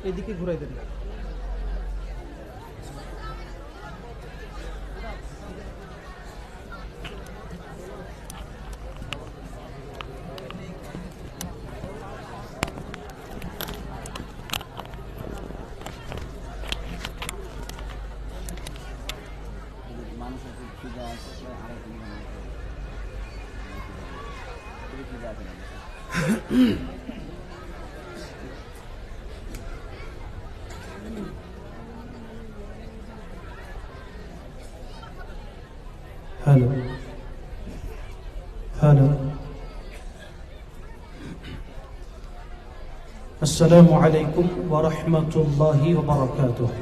এদিকে ঘুরাই দেন। Hello hello अस्सलामु अलैकुम व रहमतुल्लाहि व बरकातुहू।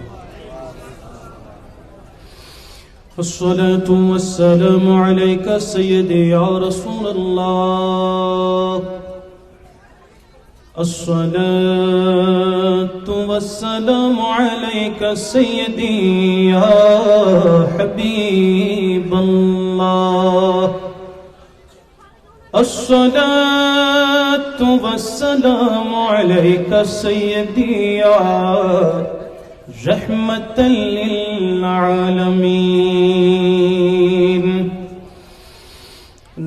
अस्सलातु वस्सलामु अलैका सय्यदी या रसूलल्लाह। अस्सलातु वस्सलामु अलैका सय्यदी या हबीबल्लाह। अस्सलातु वस्सलामु अलैका सय्यदी या रहमतल लिल आलमीन।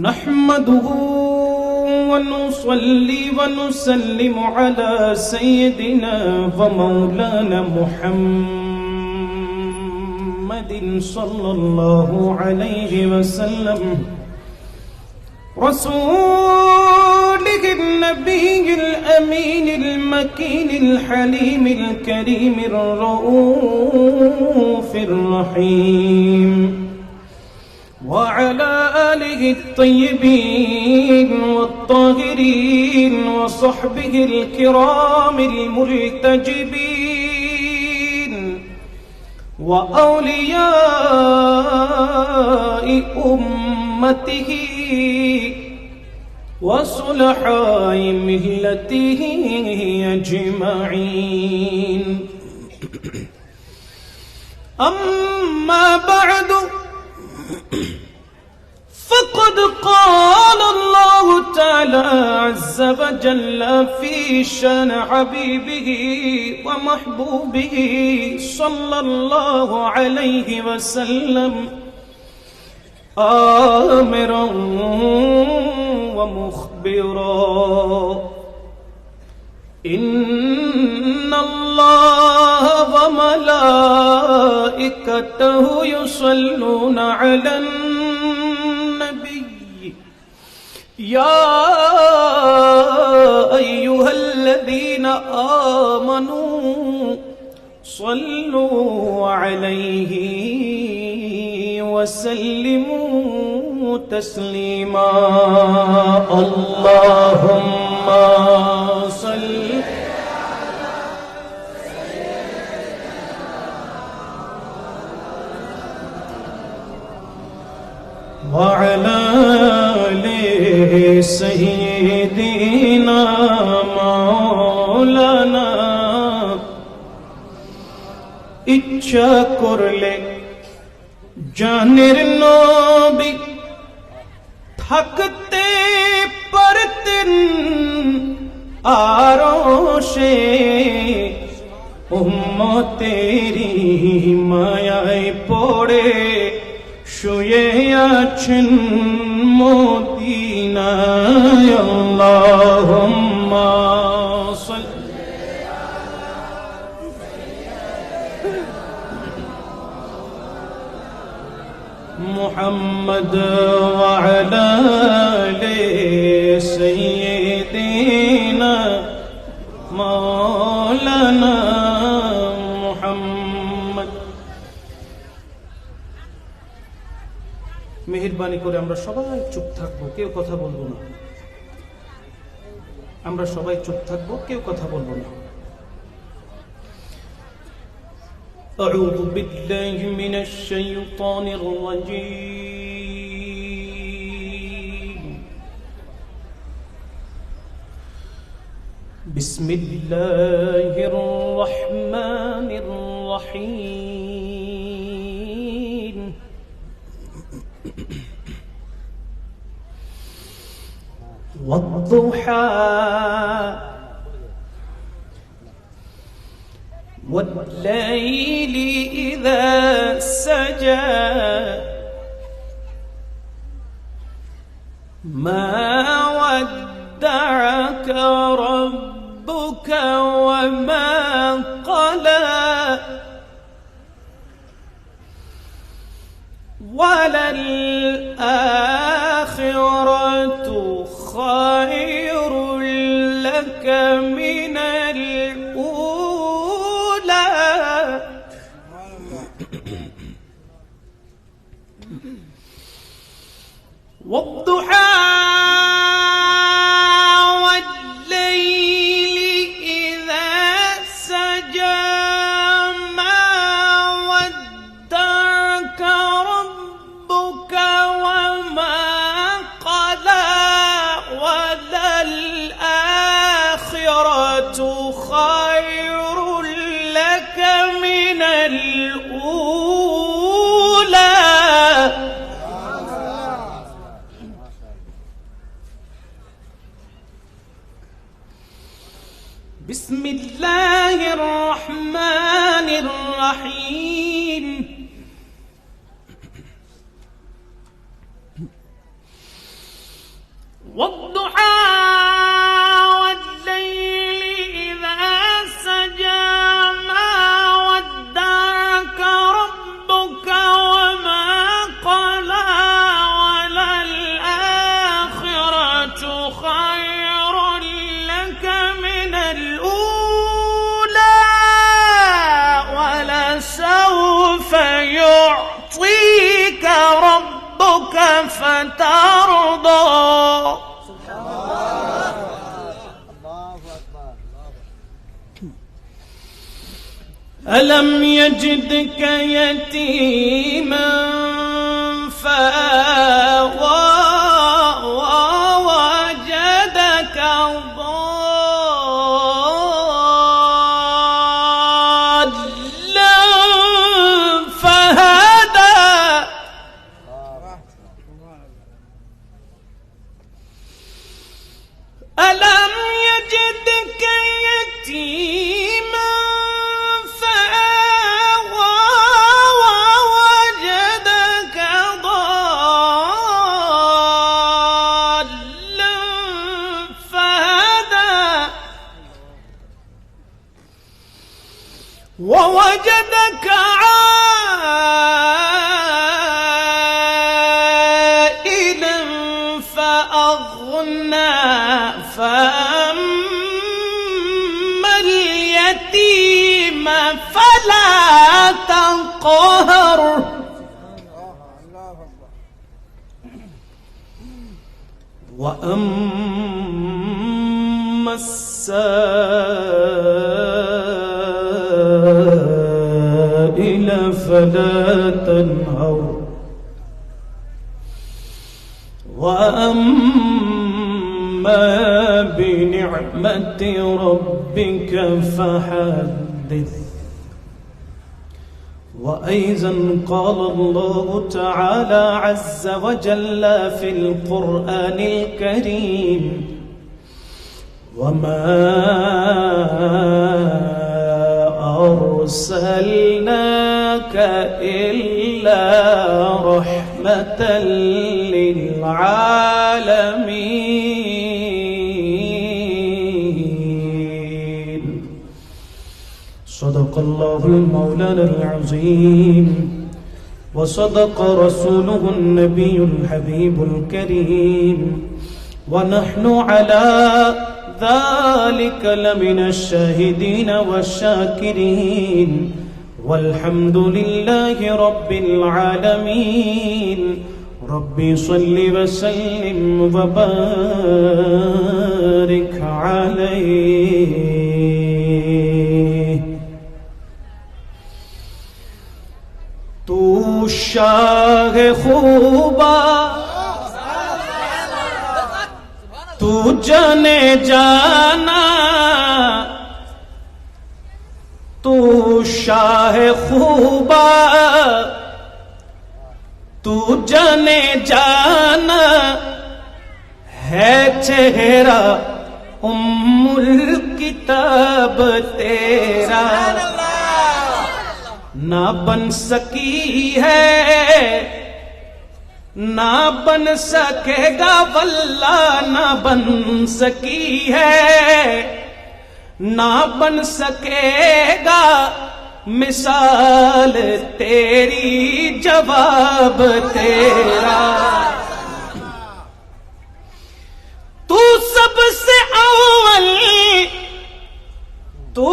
नहमदुहु व नुसल्ली व नुसल्लिमु अला सय्यदिना व मौलाना मुहम्मदिन सल्लल्लाहु अलैहि वसल्लम रसूलिहि नबील अमीनिल मकीनिल हलीमिल करीमिर रऊफिर रहीम व अला आलिहि त्तय्यिबीन वत्ताहिरीन व सहबिहिल किरामिल मुर्तजिबीन व औलियाइ उम्मतिहि वसुलहाय मिल्लतिहि अजमईन। अम्मा बअदु फ़क़द क़ाल अल्लाहु तआला अज़्ज़ व जल्ल फ़ी शान हबीबिहि व महबूबिहि सल्लल्लाहु अलैहि वसल्लम आमिरा व मुख़बिरा। इन्नल्लाह व मलाइकतहु युसल्लूना अलन नबी या अय्युहल्लज़ीना आमनू सल्लू अलैहि वसल्लिमू तस्लीमा। अल्लाहुम्मा सल्लि व अला आलि सय्यिदीना मौलाना। इच्छा करले জানের নবী থাকতে পারতেন আরশে, উম্মতেরি মায়ায় পড়ে শুয়ে আছেন মদিনায়। আল্লাহুম্মা मुहम्मद व अला आलि सय्यिदीना मौलाना मुहम्मद। মেহেরবানি করে আমরা সবাই চুপ থাকবো, কেউ কথা বলবো না। আমরা সবাই চুপ থাকবো, কেউ কথা বলবো না। أعوذ بالله من الشيطان الرجيم. بسم الله الرحمن الرحيم. والضحى والليل إذا سجى ما ودعك ربك وما قلى وللآخرة خير لك من الأولى والضحى والليل إذا سجى ما ودعك ربك وما قلى وللآخرة خير لك من الأولى بسم الله الرحمن الرحيم والضحى والليل إذا سجى ما ودعك ربك وما قلى وللآخرة خير لك من الأولى ولسوف يعطيك ربك فترضى ألم يجدك يتيما فآوى ووجدك ضالا فهدى ألم يجدك يتيما فآوى ووجدك ضالا فهدى ووجدك عائلا فأغنى فأما اليتيم فلا تقهر وأما السائل فلا تنهر وأما بنعمة ربك فحدث وأيضا قال الله تعالى عز وجل في القرآن الكريم وما أرسلناك إلا رحمة للعالمين صدق الله المولانا العظيم وصدق رسوله النبي الحبيب الكريم ونحن على ذلك لمن الشاهدين والشاكرين والحمد لله رب العالمين ربي صل وسلم وبارك عليه تو شاہ خوبا تو جانے جانا تو شاہ خوبا تو جانے جانا ہے چہرہ ام الکتاب تیرا ना बन सकी है, ना बन सकेगा वल्लाह ना बन सकी है, ना बन सकेगा मिसाल तेरी जवाब तेरा। तू सबसे अव्वल, तू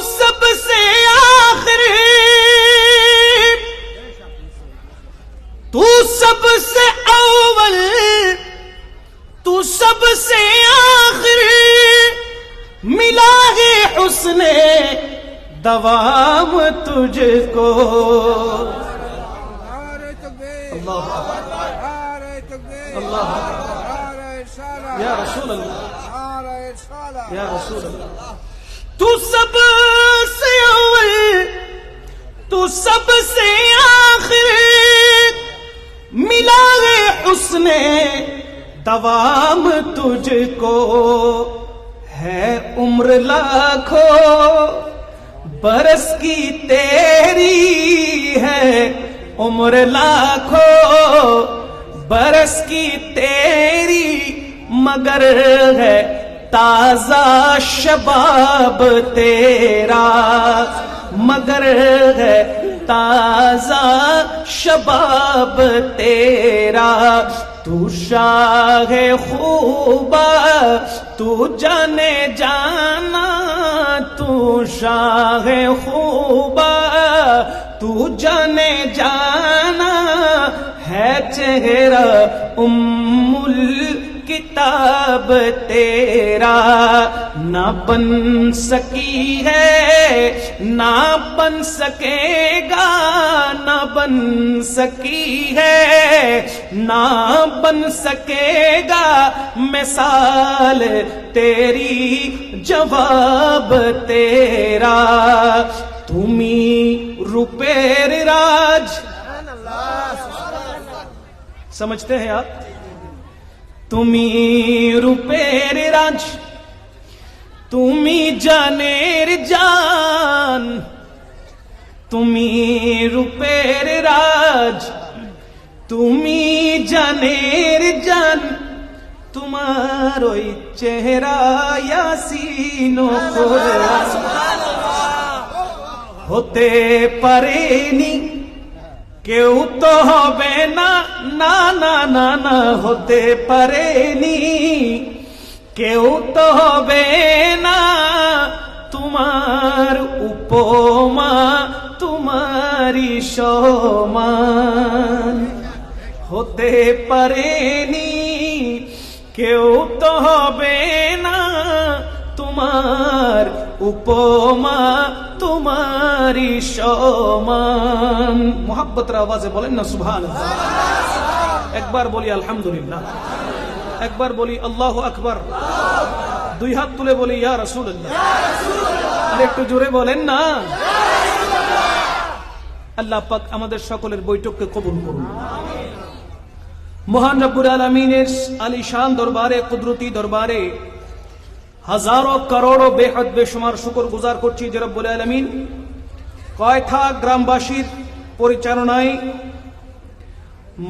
सबसे आखिरी, तू सबसे अव्वल, तू सबसे आखिरी, मिला है हुस्ने दवाम तुझको। अल्लाह अल्लाह या रसूल अल्लाह या रसूल अल्लाह। तू सबसे अव्वल, तू सबसे आखिर, मिला है हुस्ने दवाम तुझको। है उम्र लाखों बरस की तेरी है, उम्र लाखों बरस की तेरी, मगर है ताजा शबाब तेरा, मगर है ताजा शबाब तेरा। तू शाह खूबा तू जाने जाना, तू शाह खूबा तू जाने जाना, है चेहरा उम्मुल किताब तेरा। ना बन सकी है, ना बन सकेगा, ना बन सकी है, ना बन सकेगा मिसाल तेरी जवाब तेरा। तुम्ही रुपेर राज, समझते हैं आप? तुम्ही रुपेर राज, तुम्ही जानेर जान, तुम्ही रुपेर राज, तुम्ही जानेर जान, तुम्हारो चेहरा यासीनो कुरान। होते परेनी কেউ তো হবে না, না না না না হতে পারেনি, কেউ তো হবে না তোমার উপমা, তোমারই সমান। হতে পারেনি কেউ তো হবে না তোমার উপমা, তোমারই সমান। মোহাব্বতের আওয়াজে বলেন না সুবহানাল্লাহ। একবার বলি আলহামদুলিল্লাহ, একবার বলি আল্লাহু আকবার, দুই হাত তুলে বলি ইয়া রাসূলুল্লাহ। আর একটু জোরে বলেন না। আল্লাহ পাক আমাদের সকলের বৈঠককে কবুল করুন। মহান রব্বুল আলামিনের আলিশান দরবারে, কুদরতি দরবারে হাজারো করোড়ো বেহদ বেশুমার শুকর গুজার করছি যে রব্বুল আলামিন কয়থা গ্রামবাসীর পরিচালনায়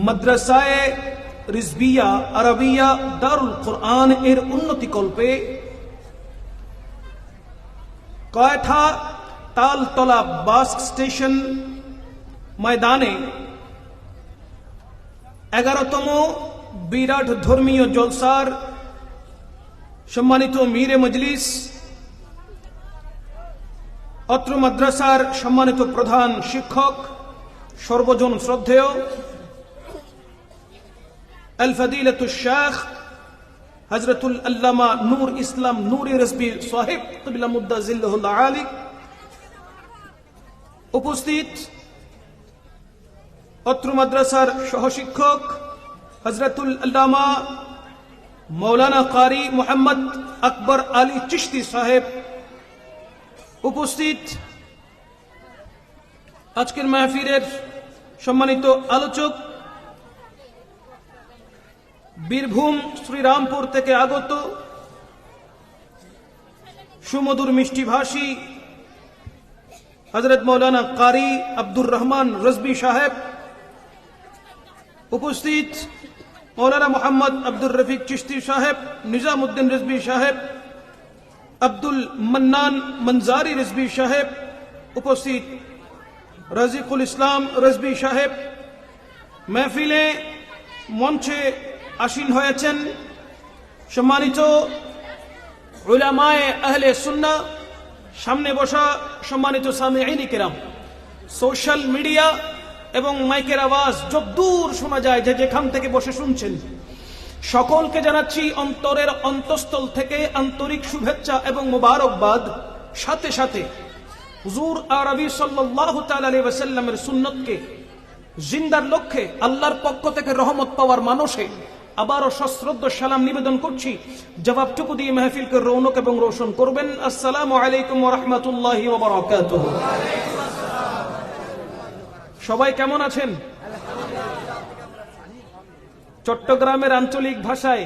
মাদ্রাসায়ে রিজবিয়া আরবিয়া দারুল কুরআন এর উন্নতি কল্পে কয়থা তালতলা বাস স্টেশন ময়দানে 11তম বিরাট ধর্মীয় জলসার সম্মানিত মীরে মজলিস, অত্র মাদ্রাসার সম্মানিত প্রধান শিক্ষক, সর্বজন শ্রদ্ধেয় আল ফাদিলাতুশ শাইখ হযরতুল আল্লামা নূর ইসলাম নূরি রিজভী সাহেব কিবলা মুদ্দা জিল্লাহুল আলী, উপস্থিত অত্র মাদ্রাসার সহশিক্ষক হযরতুল আল্লামা মৌলানা কারি মোহাম্মদ আকবর আলী চিশতি সাহেব, উপস্থিত আজকের মাহফিলের সম্মানিত আলোচক, বীরভূম শ্রীরামপুর থেকে আগত সুমধুর মিষ্টিভাষী হযরত মৌলানা কারি আব্দুর রহমান রজবি সাহেব উপস্থিত, মৌলানা মোহাম্মদ আব্দুর রফিক চিশতি সাহেব, নিজামুদ্দিন রিজভী সাহেব, আব্দুল মান্নান মনজারি রিজভী সাহেব উপস্থিত, রাজিকুল ইসলাম রিজভী সাহেব মেহফিলে মঞ্চে আসীন হয়েছেন। সম্মানিত উলামায়ে আহলে সুন্নাহ, সামনে বসা সম্মানিত সামিঈন কিরাম, সোশ্যাল মিডিয়া এবং মাইকের আওয়াজ যতদূর শোনা যায়, যে যেখান থেকে বসে শুনছেন, সকলকে জানাচ্ছি অন্তরের অন্তঃস্থল থেকে আন্তরিক শুভেচ্ছা এবং মোবারকবাদ। সাথে সাথে হুজুর আরবি সাল্লাল্লাহু তাআলা আলাইহি ওয়াসাল্লামের সুন্নতকে জিন্দার লক্ষ্যে আল্লাহর পক্ষ থেকে রহমত পাওয়ার মানসে আবারও সশ্রদ্ধ সালাম নিবেদন করছি। জবাবটুকু দিয়ে মাহফিলকে রৌনক এবং রোশন করবেন। আসসালামু আলাইকুম ওয়া রাহমাতুল্লাহি ওয়া বারাকাতুহু। সবাই কেমন আছেন? চট্টগ্রামের আঞ্চলিক ভাষায়,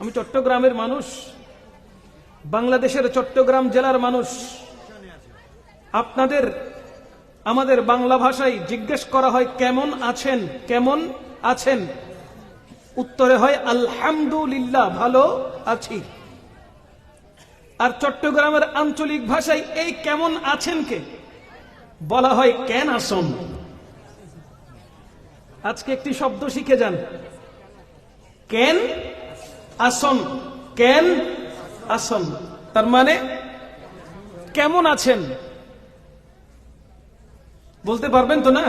আমি চট্টগ্রামের মানুষ, বাংলাদেশের চট্টগ্রাম জেলার মানুষ, আপনাদের আমাদের বাংলা ভাষায় জিজ্ঞেস করা হয় কেমন আছেন, কেমন আছেন? উত্তরে হয় আলহামদুলিল্লাহ, ভালো আছি। আর চট্টগ্রামের আঞ্চলিক ভাষায় এই কেমন আছেনকে বলা হয় কেন আসন। আজকে একটি শব্দ শিখে যান, কেন আসন। কেন আসন তার মানে কেমন আছেন, বলতে পারবেন তো না?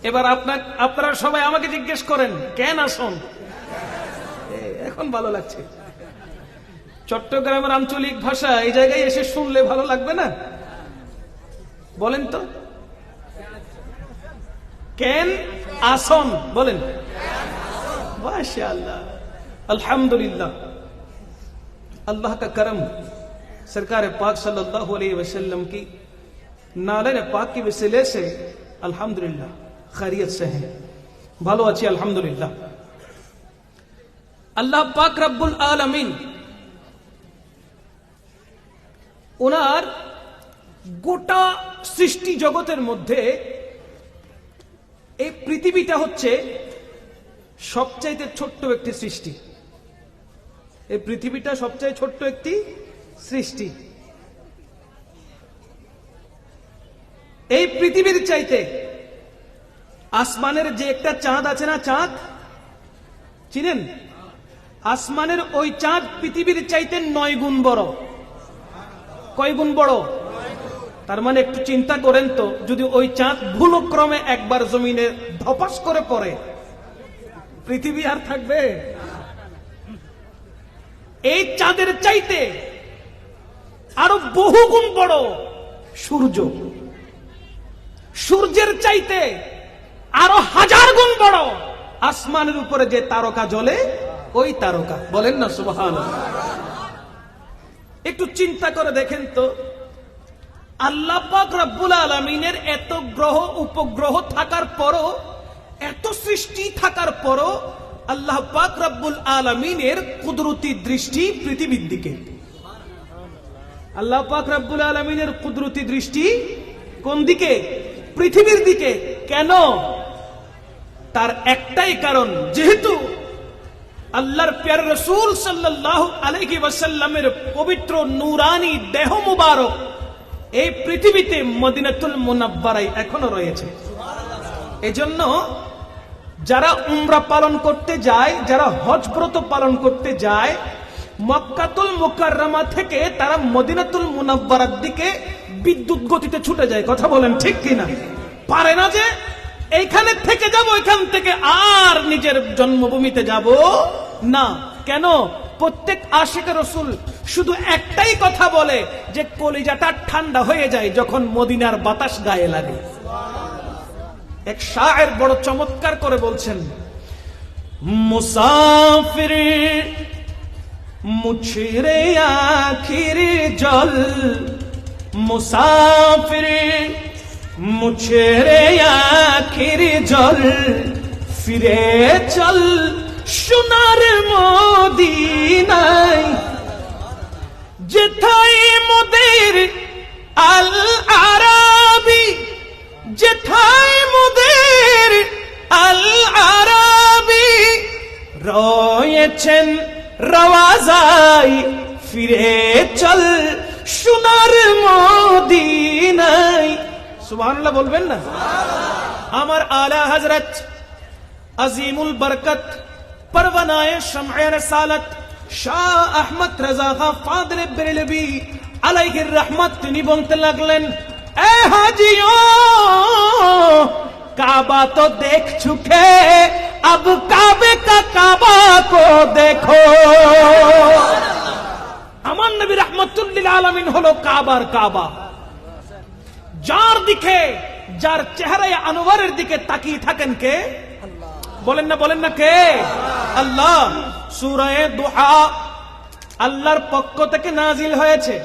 এবার আপনারা সবাই আমাকে জিজ্ঞেস করেন কেন আসন। এখন ভালো লাগছে। চট্টগ্রামের আঞ্চলিক ভাষা এই জায়গায় এসে শুনলে ভালো লাগবে না? বলেন তো, কেন আসন বলেন। মাশাআল্লাহ, अल्हम्दुलिल्लाह। अल्लाह का करम, सरकार पाक सल्लल्लाहु अलैहि वसल्लम की नाले पाक की वसीले से अल्हम्दुलिल्लाह खैरियत से है, ভালো আছি আলহামদুলিল্লাহ। আল্লাহ পাক রব্বুল আলামিন ওনার গোটা সৃষ্টি জগতের মধ্যে এই পৃথিবীটা হচ্ছে সবচাইতে ছোট্ট একটি সৃষ্টি। এই পৃথিবীটা সবচেয়ে ছোট্ট একটি সৃষ্টি। এই পৃথিবীর চাইতে আসমানের যে একটা চাঁদ আছে না, চাঁদ চিনেন? আসমানের ওই চাঁদ পৃথিবীর চাইতে 9 গুণ বড়। কয় গুণ বড়? তার মানে একটু চিন্তা করেন তো, যদি ওই চাঁদ ভুলক্রমে একবার জমিনে ধপাস করে পড়ে, পৃথিবী আর থাকবে? এই চাঁদের চাইতে আরো বহু গুণ বড় সূর্য। সূর্যের চাইতে আরো 1000 গুণ বড় আসমানের উপরে যে তারকা জ্বলে, ওই তারকা। বলেন না সুবহানাল্লাহ। একটু চিন্তা করে দেখেন তো, আল্লাহ পাক রব্বুল আলামিনের এত গ্রহ উপগ্রহ থাকার পরও, এত সৃষ্টি থাকার পরও আল্লাহ পাক রব্বুল আলামিনের কুদরতি দৃষ্টি পৃথিবীর দিকে। আল্লাহ পাক রব্বুল আলামিনের কুদরতি দৃষ্টি কোন দিকে? পৃথিবীর দিকে। কেন? তার একটাই কারণ, যেহেতু আল্লাহর প্যারে রাসূল সাল্লাল্লাহু আলাইহি ওয়াসাল্লামের পবিত্র নূরানি দেহ মুবারক এই পৃথিবীতে মদিনাতুল মুনাব্বারায় এখনো রয়েছে। এজন্য যারা উমরা পালন করতে যায়, যারা হজ ব্রত পালন করতে যায়, মক্কাতুল মুকাররমা থেকে তারা মদিনাতুল মুনাব্বারার দিকে বিদ্যুৎ গতিতে ছুটে যায়। কথা বলেন ঠিক কিনা? পারে না যে এইখানে থেকে যাব, এখান থেকে আর নিজের জন্মভূমিতে যাব না। কেন? প্রত্যেক আশিকে রাসূল শুধু একটাই কথা বলে যে কলিজাটা ঠান্ডা হয়ে যায় যখন মদিনার বাতাস গায়ে লাগে। এক শায়ের বড় চমৎকার করে বলছেন, মুসাফির মুছরে আখির জল, মুসাফির মুছরে আখির জল, ফিরে চল সোনার মদিনায়, যেথায় মোদের আল আরা বলেছেন রওয়াজায় ফিরে চল সোনার মদিনায়। সুবহানাল্লাহ বলবেন না? আমার আলা হযরত আজিমুল বরকত পরওয়ানায়ে শমঈ রিসালাত শাহ আহমদ রাজা খান ফাদলে বেরেলভী আলাইহির রহমত তিনি বলতে লাগলেন, এ হাজিও काबा तो देख चुके अब काबे का काबा को देखो। আমার নবী রাহমাতুল্লিল আলামিন হলো কাবার কাবা। যার দিকে, যার চেহারায় আনোয়ারের দিকে তাকিয়ে থাকেন কে? বলেন না কে? আল্লাহ। সূরা দুহা আল্লাহর পক্ষ থেকে নাজিল হয়েছে।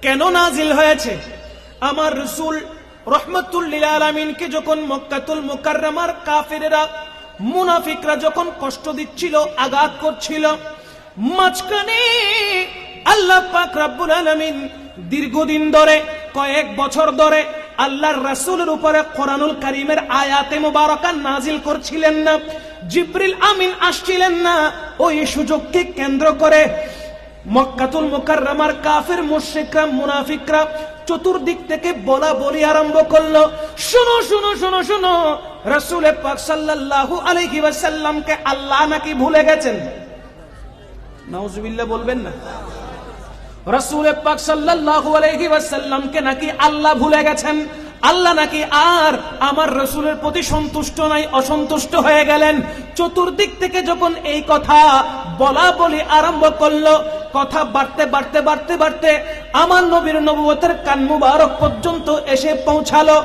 কেন নাজিল হয়েছে? আমার রাসূল রহমাতুল্লিল আলামিনকে যখন মক্কাতুল মুকাররমার কাফেরেরা মুনাফিকরা যখন কষ্ট দিচ্ছিল, আঘাত করছিল, মাঝখানে আল্লাহ পাক রব্বুল আলামিন দীর্ঘদিন ধরে, কয়েক বছর ধরে আল্লাহর রাসূলের উপরে কোরআনুল কারীমের আয়াতে মুবারাকা নাজিল করছিলেন না, জিবরিল আমিন আসছিলেন না। ওই সুযোগকে কেন্দ্র করে মক্কাতুল মুকাররমার কাফের মুশরিকরা মুনাফিকরা চতুর্দিক থেকে বলা বলি আরম্ভ করলো, শুনো শুনো শুনো শুনো, রাসূল পাক সাল্লাল্লাহু আলাইহি ওয়াসাল্লামকে আল্লাহ নাকি ভুলে গেছেন। নাউজুবিল্লাহ বলবেন না? রাসূল পাক সাল্লাল্লাহু আলাইহি ওয়াসাল্লামকে নাকি আল্লাহ ভুলে গেছেন। আল্লাহ নাকি আর আমার রাসূলের প্রতি সন্তুষ্ট নাই, অসন্তুষ্ট হয়ে গেলেন। চতুর্দিক থেকে যখন এই কথা বলা বলি আরম্ভ করলো, কথা বাড়তে বাড়তে বাড়তে বাড়তে আমার নবীর নবুয়তের কান মুবারক পর্যন্ত এসে পৌঁছালো।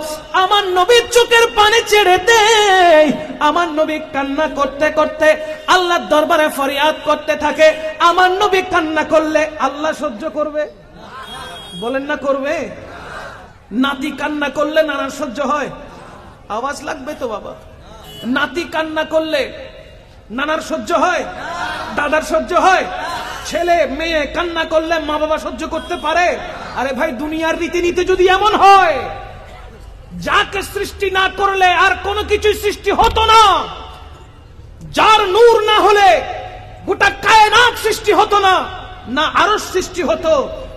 আমার নবীর চোখের পানি ছেড়ে দেয়। আমার নবী কান্না করতে করতে আল্লাহর দরবারে ফরিয়াদ করতে থাকে। আমার নবী কান্না করলে আল্লাহ সহ্য করবে? বলেন না করবে? নাতি কান্না করলে নানার সহ্য হয়? আওয়াজ লাগবে তো বাবা। নাতি কান্না করলে নানার সহ্য হয়? দাদার সহ্য হয়? ছেলে মেয়ে কান্না করলে মা বাবা সহ্য করতে পারে? আরে ভাই, দুনিয়ার রীতিনীতি যদি এমন হয়, যাকে সৃষ্টি না করলে আর কোনো কিছু সৃষ্টি হতো না, যার নূর না হলে গোটা কায়নাত সৃষ্টি হতো না, না আরশ সৃষ্টি হতো,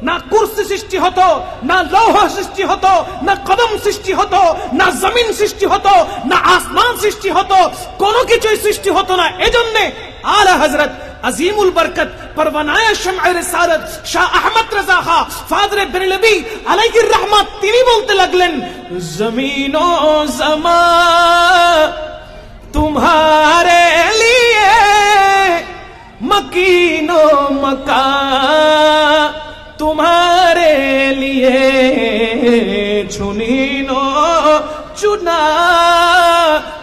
না কুরসি সৃষ্টি হতো, না লৌহ সৃষ্টি হতো, না কদম সৃষ্টি হতো, না জমিন সৃষ্টি হতো, না আসমান সৃষ্টি হতো, কোনো কিছুই সৃষ্টি হতো না। এজন্য আলা হযরত আজিমুল বরকত পরওয়ানায়ে শমঈ রিসালাত শাহ আহমদ রাজা খান ফাদলে বেরেলভী আলাইহির রহমত তিনি বলতে লাগলেন, জমিন ও জমান तुम्हारे लिए मकीनो मकान तुम्हारे लिए चुनीनो चुना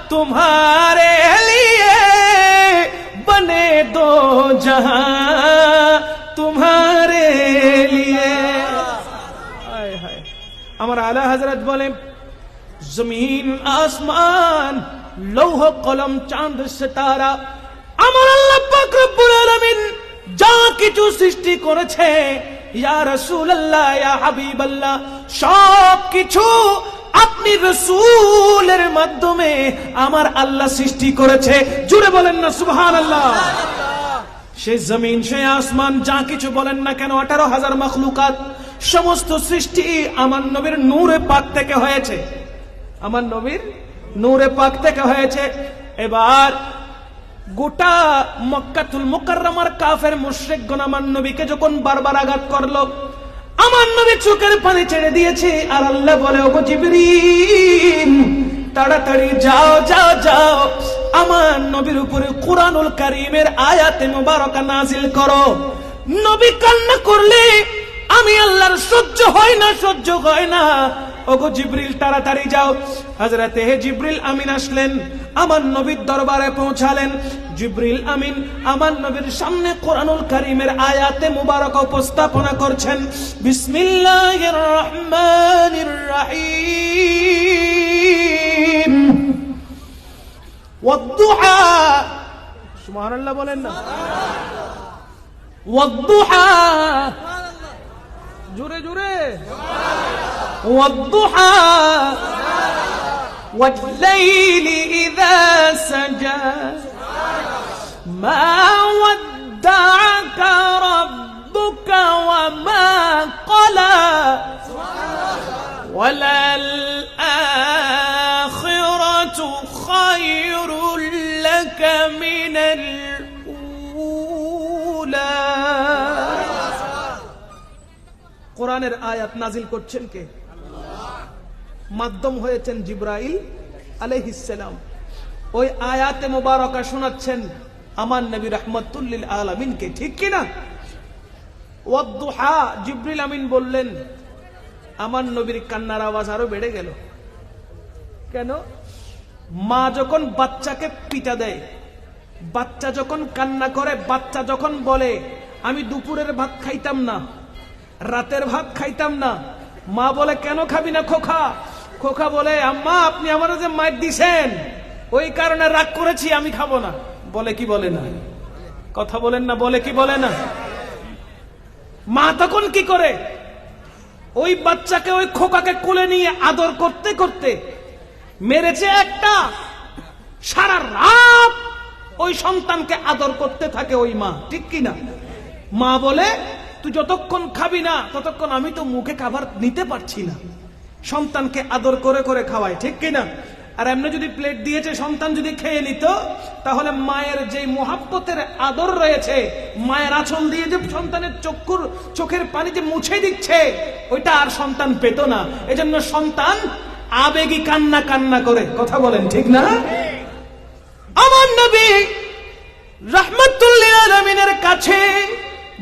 तुम्हारे लिए बने दो जहां तुम्हारे लिए। हाय हाय। আমার আলা হযরত বলে, জমিন আসমান লৌহ কলম চাঁদ সিতারা আমার আল্লাহ পাক রব্বুল আলামিন যা কিছু সৃষ্টি করেছে, ইয়া রাসূলুল্লাহ ইয়া হাবিবাল্লাহ, সব কিছু আপনি রাসূলের মাধ্যমে আমার আল্লাহ সৃষ্টি করেছে। জুড়ে বলেন না সুবহানাল্লাহ। সেই জমিন, সেই আসমান, যা কিছু বলেন না কেন, 18,000 মাখলুকাত, সমস্ত সৃষ্টি আমার নবীর নূরে পাক থেকে হয়েছে। আমার নবীর নূরে পাক থেকে হয়েছে। এবার গোটা মক্কাতুল মুকাররমার কাফের মুশরিকগণ আমার নবীকে যখন বারবার আঘাত করলো, আমার নবী চোখের পানি ছেড়ে দিয়েছে। আর আল্লাহ বলে, ওগো জিবরিল, তাড়াতাড়ি যাও যাও যাও, আমার নবীর উপরে কুরআনুল কারীমের আয়াতে মুবারাকা নাজিল করো। নবী কান্না করলে আমি আল্লাহর সহ্য হয় না, সহ্য হয় না। ওগো জিবরিল, তাড়াতাড়ি যাও। হযরতে জিবরিল আমিন আসলেন, আমার নবীর দরবারে পৌঁছালেন। জিবরিল আমিন আমার নবীর সামনে কুরআনুল কারীমের আয়াতে মুবারক উপস্থাপনা করছেন। বিসমিল্লাহির রহমানির রহিম। ওয়াদ-দুহা, সুবহানাল্লাহ বলেন না? ওয়াদ-দুহা, জোরে জোরে। ওয়াদ-দুহা ওয়াল-লাইলি ইযা সাজা মা ওয়াদ ودعك ربك وما قلى وللآخرة خير لك من الأولى কোরআনের আয়াত নাজিল করছেন কে? মাধ্যম হয়েছেন জিবরাইল আলাইহিস সালাম। ওই আয়াতে মুবারকা শোনাচ্ছেন আমার নবী রাহমাতুল লিল আলামিনকে, ঠিক কি না? ওয়াদ-দুহা, জিবরিল আমিন বললেন, আমার নবীর কান্নার আওয়াজ আরো বেড়ে গেল। কেন? মা যখন বাচ্চাকে পিটা দেয়, বাচ্চা যখন কান্না করে, বাচ্চা যখন বলে আমি দুপুরের ভাত খাইতাম না, রাতের ভাত খাইতাম না, মা বলে কেন খাবি না খোকা? খোকা বলে আম্মা আপনি আমার যে মাইর দিছেন ওই কারণে রাগ করেছি, আমি খাবো না। বলে কি বলে না? কথা বলেন না, বলে কি বলে না? মা তখন কি করে? ওই বাচ্চাকে, ওই খোকাকে কোলে নিয়ে আদর করতে করতে মেরেছে একটা, সারা রাত ওই সন্তানকে আদর করতে থাকে ওই মা, ঠিক কি না? মা বলে তুই যতক্ষণ খাবি না ততক্ষণ আমি তো মুখে খাবার নিতে পারছি না। সন্তানকে আদর করে করে খাওয়ায়, ঠিক কিনা? আর এমনি যদি প্লেট দিয়েছে সন্তান যদি খেয়ে নিত, তাহলে মায়ের যে মোহাব্বতের আদর রয়েছে, মায়ের আঁচল দিয়ে যে সন্তানের চোখের পানি যে মুছে দিচ্ছে, ওইটা আর সন্তান পেত না। এজন্য সন্তান আবেগী কান্না কান্না করে। কথা বলেন ঠিক না? আমার নবী রাহমাতুল লিল আলামিনের কাছে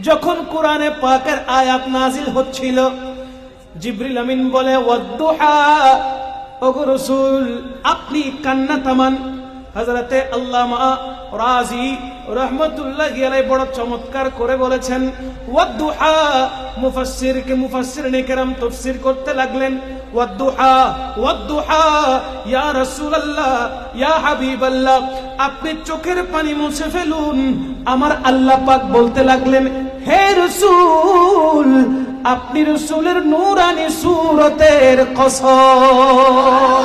যখন কোরআনে পাকের আয়াত নাজিল হচ্ছিল, জিবরিল আমিন বলে ওয়াদ-দুহা, ওগো রাসূল আপনি কান্না থামান। হযরতে আল্লামা রাজি রাহমাতুল্লাহি আলাইহি বড় চমৎকার করে বলেছেন ওয়াদ-দুহা। মুফাসসিরিনে কেরাম তাফসীর করতে লাগলেন ওয়াদ-দুহা ওয়াদ-দুহা ইয়া রাসূলুল্লাহ ইয়া হাবিবাল্লাহ, আপনি চোখের পানি মুছে ফেলুন। আমার আল্লাহ পাক বলতে লাগলেন হে রাসূল আপনি রাসূলের নূরানি সূরতের কসম,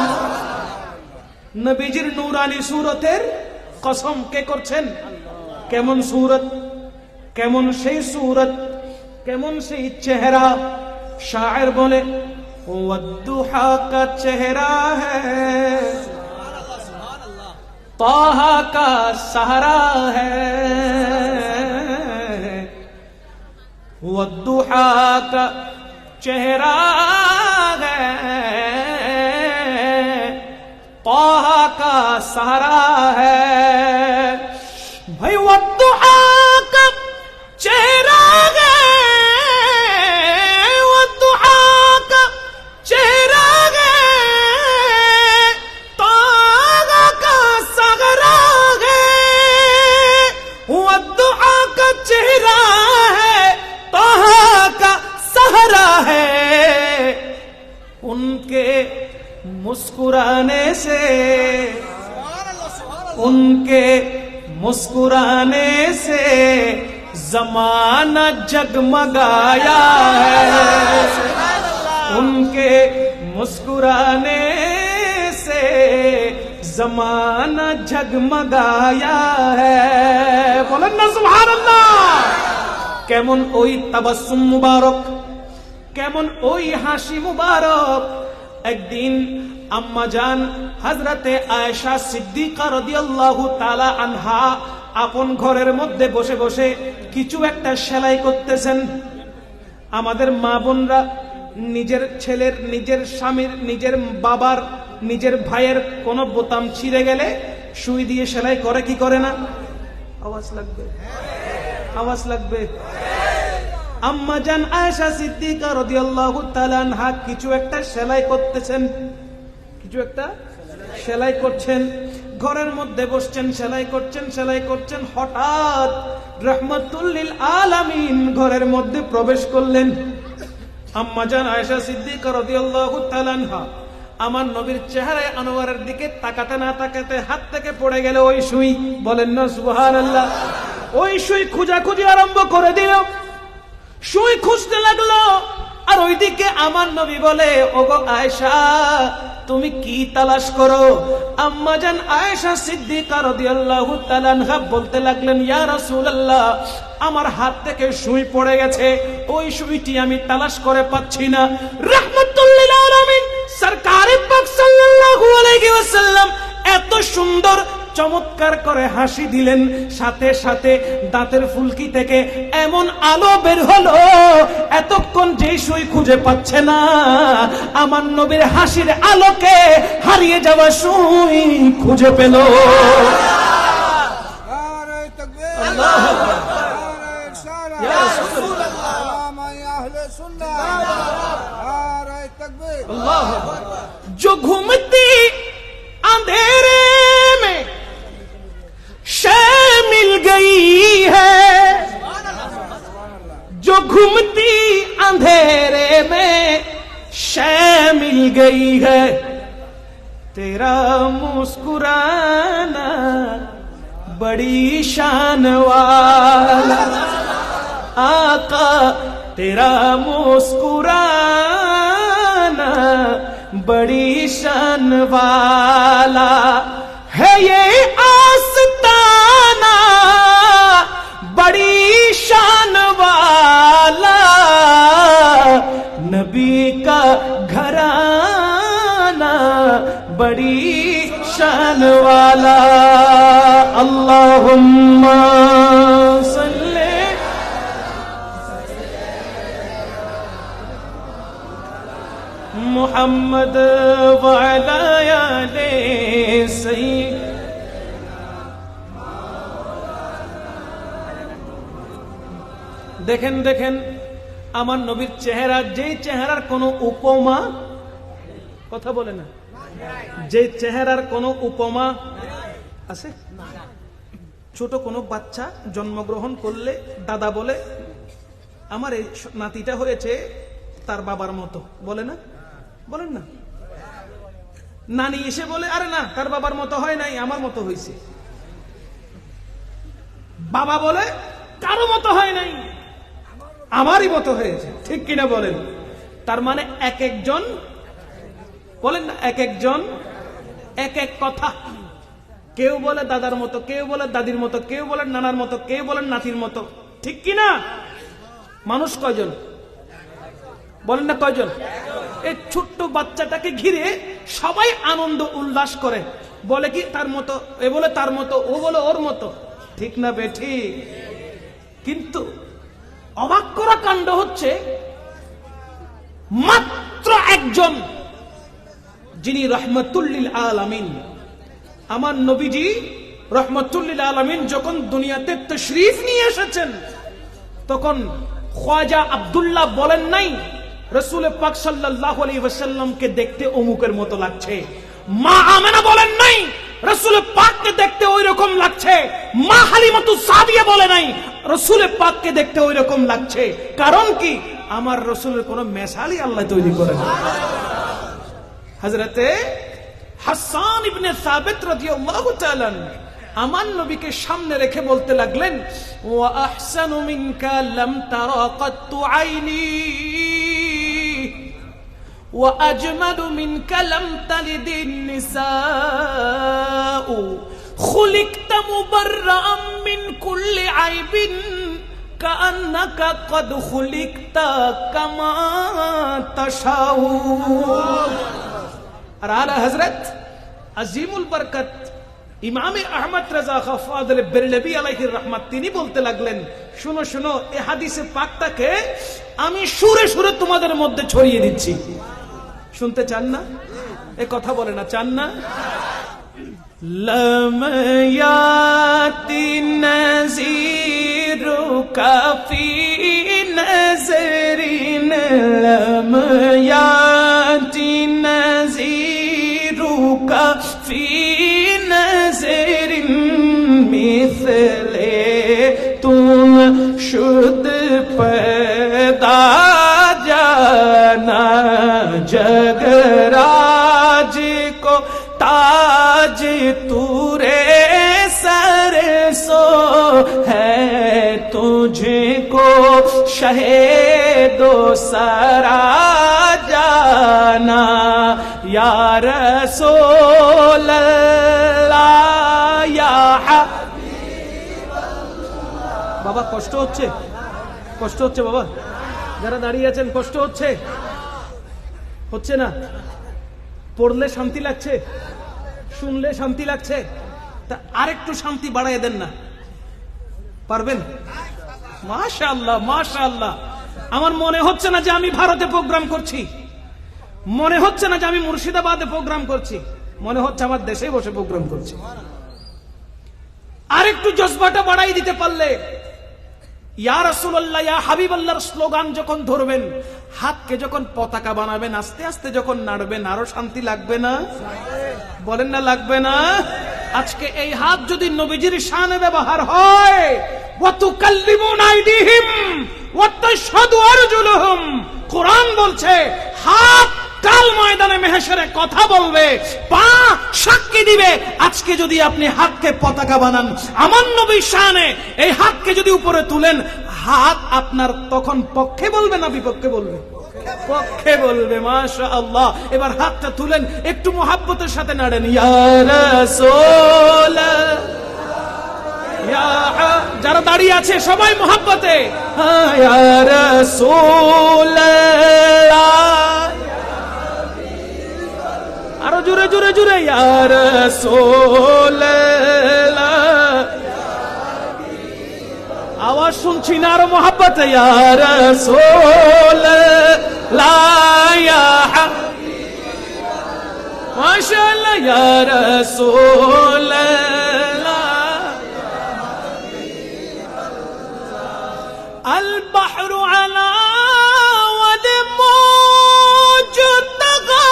নবীজির নূরানি সূরতের কসম কে করছেন? কেমন সূরত, কেমন সেই সূরত, কেমন সেই চেহারা? শায়ের বলে ওয়াদ-দুহা কা চেহারা হ্যায় তাহা কা সাহারা হ্যায়, ওয়াদ-দুহা কা চেহারা হ্যায় ताहा का सहारा है। भाई वद्दुहा का चेहरा है, वद्दुहा का चेहरा है, ताहा का सहारा है, वद्दुहा का चेहरा है, ताहा का सहारा है। उनके मुस्कुराने से, उनके मुस्कुराने से जमाना जगमगाया है, उनके मुस्कुराने से जमाना जगमगाया है। बोलें ना सुभान अल्लाह। केमन ओई तबस्सुम मुबारक, केमन ओई हासि मुबारक। একদিন আম্মা জান হযরতে আয়েশা সিদ্দিকা রাদিয়াল্লাহু তাআলা আনহা আপন ঘরের মধ্যে বসে বসে কিছু একটা সেলাই করতেছেন। আমাদের মা বোনরা নিজের ছেলের, নিজের স্বামীর, নিজের বাবার, নিজের ভাইয়ের কোন বোতাম ছিঁড়ে গেলে সুই দিয়ে সেলাই করে কি করে না? আওয়াজ লাগবে, আওয়াজ লাগবে। আম্মা জান আয়েশা সিদ্দিকা রাদিয়াল্লাহু তাআলা আনহা কিছু একটা সেলাই করতেছেন, কিছু একটা সেলাই করছেন, ঘরের মধ্যে বসছেন, সেলাই করছেন, সেলাই করছেন। হঠাৎ রাহমাতুল লিল আলামিন ঘরের মধ্যে প্রবেশ করলেন। আম্মা জান আয়েশা সিদ্দিকা রাদিয়াল্লাহু তাআলা আনহা আমার নবীর চেহারায় আনোয়ারের দিকে তাকাতে না তাকাতে হাত থেকে পড়ে গেল ওই সুই। বলেন না সুবহানাল্লাহ। ওই সুই খোঁজাখুঁজি আরম্ভ করে দিল। সুই খুঁজতে লাগলো, আর ওইদিকে আমার নবী বলে, ওগো আয়েশা তুমি কি তালাশ করো? আম্মাজান আয়েশা সিদ্দিকা রাদিয়াল্লাহু তাআলা আনহা বলতে লাগলেন, ইয়া রাসূলুল্লাহ আমার হাত থেকে সুই পড়ে গেছে, ওই সুইটি আমি তালাশ করে পাচ্ছি না। রাহমাতুল লিল আলামিন সরকারে পাক সাল্লাল্লাহু আলাইহি ওয়াসাল্লাম এত সুন্দর চমৎকার করে হাসি দিলেন, সাথে সাথে দাঁতের ফুলকি থেকে এমন আলো বের হলো, এতক্ষণ যে সুই খুঁজে পাচ্ছে না, আমার নবীর হাসির আলোকে হারিয়ে যাওয়া সুই খুঁজে পেল। আল্লাহু আকবার। ইয়া রাসূলুল্লাহ আল্লাহু আকবার। जो घूमती अंधेरे में शय मिल गई है, जो घूमती अंधेरे में शय मिल गई है, तेरा मुस्कुराना बड़ी शान वाला आका, तेरा मुस्कुराना बड़ी शान वाला है, ये आस्ताना बड़ी शान वाला, नबी का घराना बड़ी शान वाला। अल्लाहुम्मा सल्ले मुहम्मद व अला आले सय्यद। দেখেন দেখেন আমার নবীর চেহারা, যেই চেহারার কোনো উপমা, কথা বলে না, যে চেহারার কোনো উপমা আছে? ছোট কোনো বাচ্চা জন্মগ্রহণ করলে দাদা বলে আমার এই নাতিটা হয়েছে তার বাবার মতো, বলে না? বলেন না? নানি এসে বলে, আরে না তার বাবার মতো হয় নাই, আমার মতো হয়েছে। বাবা বলে কারো মতো হয় নাই, আমারই মতো হয়েছে। ঠিক কিনা বলেন? তার মানে এক একজন, বলেন না, এক একজন এক এক কথা। কেউ বলে দাদার মতো, কেউ বলে দাদির মতো, কেউ বলে নানার মতো, কেউ বলে নাতির মতো। ঠিক কিনা? মানুষ কয়জন? বলেন না কয়জন? এই ছোট্ট বাচ্চাটাকে ঘিরে সবাই আনন্দ উল্লাস করে, বলে কি তার মতো, এ বলে তার মতো, ও বলে ওর মতো। ঠিক না বেঠিক? কিন্তু অবাক করা কাণ্ড হচ্ছে, মাত্র একজন যিনি রহমতুল লিল আলামিন, আমার নবীজি রহমতুল লিল আলামিন যখন দুনিয়াতে তশরিফ নিয়ে এসেছেন, তখন খ্বাজা আব্দুল্লাহ বলেন নাই রাসূল পাক সাল্লাল্লাহু আলাইহি ওয়াসাল্লামকে দেখতে অমুকের মতো লাগছে। মা আমেনা বলেন নাই রাসূল পাককে দেখতে ওই রকম লাগছে। মা হালিমাতুস সাদিয়া বলে নাই রাসূল পাককে দেখতে ওই রকম লাগছে। কারণ কি? আমার রাসূলের কোন মেসালই আল্লাহ তৈরি করেন। হযরতে হাসান ইবনে সাবিত রাদিয়াল্লাহু তাআলা আমার নবীকে সামনে রেখে বলতে লাগলেন, ওয়া আহসানু মিনকা লাম তারা কাত্তু আইনি ওয়া আজমালু মিনকা লাম তালিদিন নিসাউ খুলিকতা মুবাররাআম মিন কুল্লি আইবিন কাআন্নাকা কদ খুলিকতা কামা তাশাউ। আর আলা হযরত আজিমুল বরকত ইমামে আহমদ রাজা খা ফাদল বেরলভী আলাইহির রহমত তিনি বলতে লাগলেন, শুনো শুনো, এই হাদিসে পাকটাকে আমি সুরে সুরে তোমাদের মধ্যে ছড়িয়ে দিচ্ছি। শুনতে চান না? এ কথা বলে না, চান না? লামায়াতি নাযিরুকা ফি নাযরিন, লামায়াতি নাযিরুকা ফি मिसले तुम शुद्ध पैदा जाना, जगराज को ताज तूरे सर सो है, तुझे को शहे दो सरा जाना या रसूल अल्लाह या বাবা কষ্ট হচ্ছে বাবা যারা দাঁড়িয়ে আছেন কষ্ট হচ্ছে না পড়লে শান্তি লাগছে শুনলে শান্তি লাগছে তা আরেকটু শান্তি বাড়ায় দেন না পারবেন মাশাআল্লাহ মাশাআল্লাহ আমার মনে হচ্ছে না যে আমি ভারতে প্রোগ্রাম করছি মনে হচ্ছে না যে আমি মুর্শিদাবাদে প্রোগ্রাম করছি মনে হচ্ছে আমার দেশে বসে প্রোগ্রাম করছি আরেকটু জজবাটা বাড়াই দিতে পারলে ইয়া রাসূলুল্লাহ ইয়া হাবিবাল্লাহর স্লোগান যখন ধরবেন হাতকে যখন পতাকা বানাবেন আস্তে আস্তে যখন নাড়বেন আরো শান্তি লাগবে না বলেন না লাগবে না আজকে এই হাত যদি নবীজির শানে ব্যবহার হয় ওয়া তুকাল্লিমুনা আইদিহিম ওয়া তাশহাদু আরজুলুহুম কোরআন বলছে হাত কাল ময়দানে মেহশরে কথা বলবে পা সাক্ষী দিবে আজকে যদি আপনি হাতকে পতাকা বানান আমার নবীর শানে এই হাতকে যদি উপরে তুলেন হাত আপনার তখন পক্ষে বলবে না বিপক্ষে বলবে পক্ষে বলবে মাশাআল্লাহ এবার হাতটা তুলেন একটু মোহাব্বতের সাথে নাড়েন ইয়া রাসূল ইয়া যারা দাঁড়িয়ে আছে সবাই মোহাব্বতে ইয়া রাসূল আরো জোরে জোরে জোরে ইয়া রাসূল আওয়াজ শুনছি না আরো মোহাব্বত ইয়া রাসূল ইয়া মাশাআল্লাহ ইয়া রাসূল আল বাহরু আলা ওয়াদ মৌজ তাগা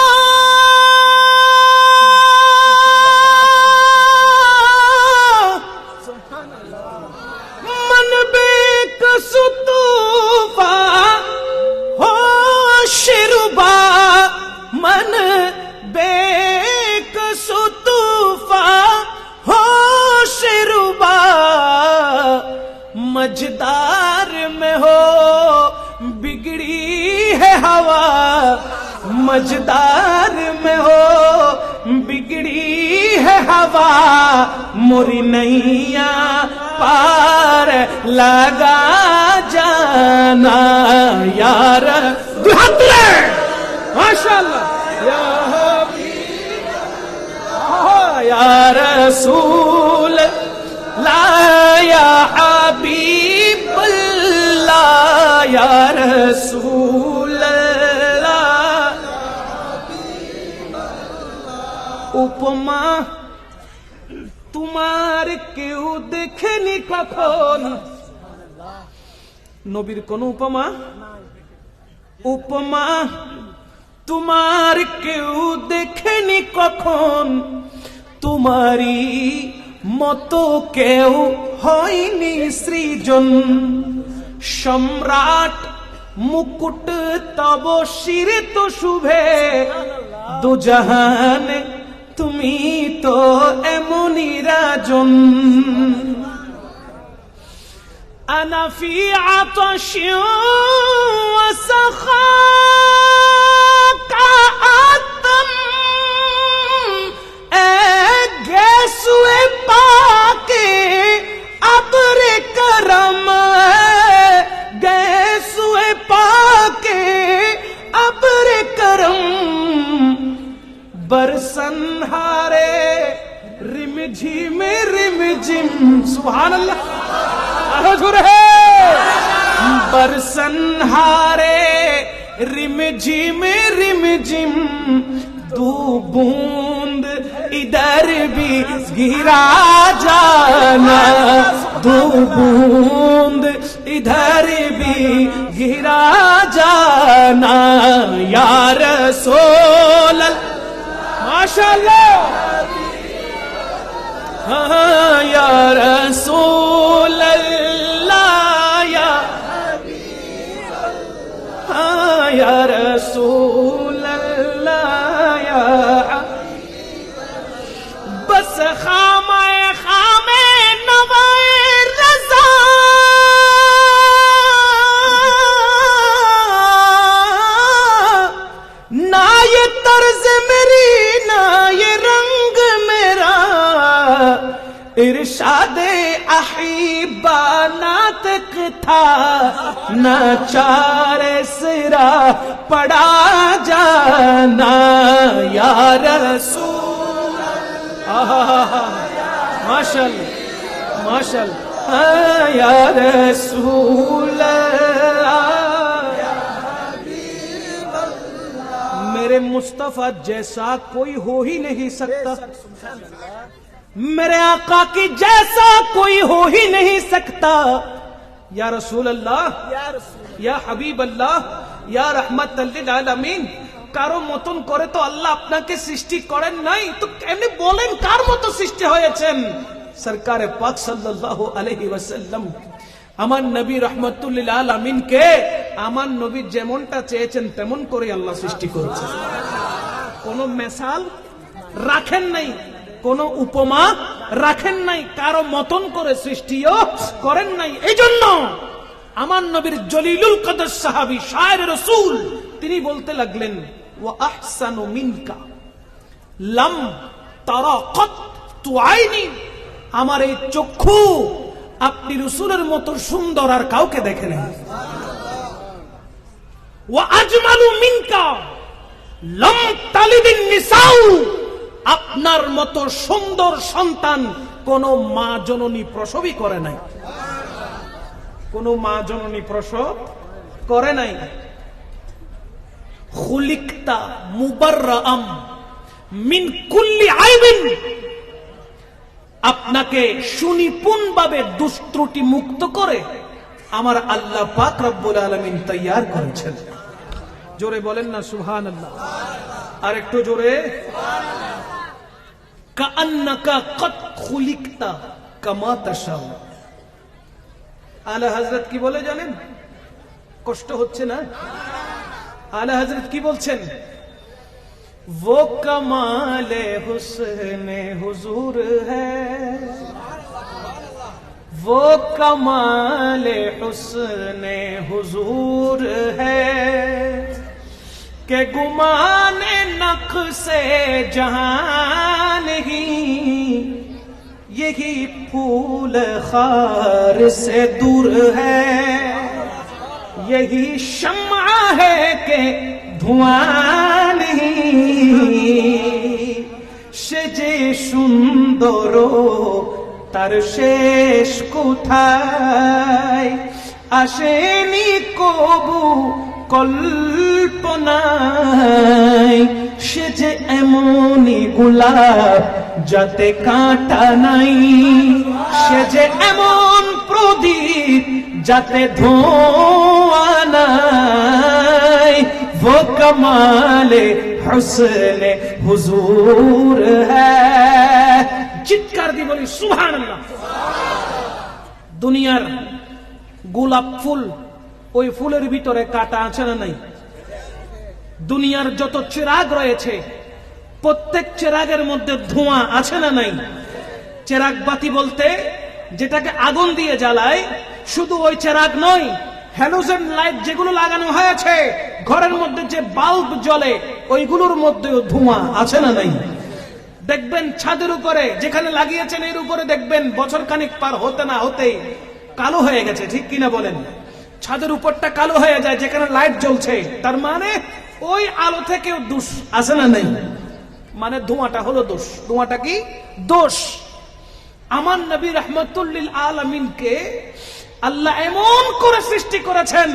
मन बेकसु तूफा हो शिरुबा मन बेकसु तूफा हो शिरुबा मझदार में हो बिगड़ी है हवा मझदार में हो बिगड़ी है हवा मोरी नैया पार लगा जाना यार माशाअल्लाह या रसूल ला या हबीबल्लाह या रसूल उपमा তোমার কেউ দেখেনি কখন নবীর কোন উপমা উপমা তোমার কেউ দেখেনি কখন তোমারই মতো কেউ হয়নি সৃজন সম্রাট মুকুট তব শিরে তো শুভে দুজাহানে তুমি তো এমনই রাজন আনা ফি আতাশি ওয়া সাখা কাআতম এ গেসুয়ে পাকে আবরে করম গেসুয়ে পাকে আবরে করম बरसन हारे रिमझिम रिमझिम सुभान अल्लाह आहुर है बरसन हारे रिमझिम रिमझिम दो बूंद इधर भी गिरा जाना दो बूंद इधर भी गिरा जाना या रसूल माशाअल्लाह हाँ या रसूल अल्लाह या हाँ या रसूल अल्लाह या बस खामे खामे नवा रज़ा तर्ज मेरी ना ये रंग मेरा, इरशादे अहीबा नातिक था, न चारे सिरा पड़ा जाना या रसूल। माशाअल्लाह माशाअल्लाह या रसूल, मेरे मुस्तफा जैसा कोई हो ही नहीं सकता, मेरे आका की जैसा कोई हो ही नहीं सकता। या रसूल अल्लाह, या हबीब अल्लाह, या रहमत लिल आलामीन। কারো মতন করে তো আল্লাহ আপনাকে সৃষ্টি করেন নাই, তো কেমনে বলেন কার মতো সৃষ্টি হয়েছেন? সরকারে পাক সাল্লাল্লাহু আলাইহি ওয়াসাল্লাম আমার নবী রাহমাতুল লিল আলামিন কে আমার নবী যেমনটা চেয়েছেন তেমন করে আল্লাহ সৃষ্টি করেছেন। কোনো মেসাল রাখেন নাই, কোনো উপমা রাখেন নাই, কারো মতন করে সৃষ্টিও করেন নাই। এইজন্য আমার নবীর জলিলুল কদর সাহাবী শায়ের রাসূল তিনি বলতে লাগলেন, ওয়া আহসানু মিনকা লাম তারা কত আইনি, আমার এই চক্ষু আপনি রাসূলের মতো সুন্দর আর কাউকে দেখে নাই। ওয়া আজমালু মিনকা লাম তালিদিন নিসাউ, আপনার মতো সুন্দর সন্তান কোন মা জননী প্রসবই করে নাই, কোন মা জননী প্রসব করে নাই। খুলিকতা মুবাররাম মিন কুল্লি আইবিন, আপনাকে সুনিপুণভাবে দুষ্ত্রুটি মুক্ত করে আমার আল্লাহ পাক রব্বুল আলামিন তৈয়ার করেছেন। জোরে বলেন না সুবহানাল্লাহ, আর একটু জোরে। কাআন্নাকা কদ খুলিকতা কামা তাশাউ। আলা হযরত কি বলে জানেন? কষ্ট হচ্ছে না? আলা হযরত কি বলছেন? वो कमाले हुस्ने हुजूर है, वो कमाले हुस्ने हुजूर है के गुमाने नक्शे जहान ही, यही फूल खार से दूर है, यही शम्मा है के धुआं नहीं, সেজে সুন্দর তার শেষ কোথায়, আসেনি কবু কল্পনায়, সে যে এমনই গোলাপ যাতে কাঁটা নাই, সে যে এমন প্রদীপ যাতে ধোঁয়া নাই, वो कमाले हुस्ने हुजूर है। চিৎকার দিয়ে বলি সুবহানাল্লাহ। দুনিয়ার গোলাপ ফুল, ওই ফুলের ভিতরে কাঁটা আছে না নাই? দুনিয়ার যত চিরাগ রয়েছে প্রত্যেক চিরাগের মধ্যে ধোঁয়া আছে না নাই? চিরাগ বাতি বলতে যেটাকে আগুন দিয়ে জ্বালায়, শুধু ওই চিরাগ নয়, হ্যালোজেন লাইট যেগুলো লাগানো হয়েছে ঘরের মধ্যে যে বাল্ব জ্বলে ওইগুলোর মধ্যেও ধোঁয়া আছে না নাই? দেখবেন ছাদের উপরে যেখানে লাগিয়েছেন এর উপরে দেখবেন বছর খানিক পার হতে না হতেই কালো হয়ে গেছে, ঠিক কিনা বলেন? ছাদের উপরটা কালো হয়ে যায় যেখানে লাইট জ্বলছে, তার মানে ওই আলো থেকেও দোষ আছে না নাই? মানে ধোঁয়াটা হলো দোষ। ধোঁয়াটা কি? দোষ। আমার নবী রাহমাতুল লিল আলামিনকে আল্লাহ এমন করে সৃষ্টি করেছেন,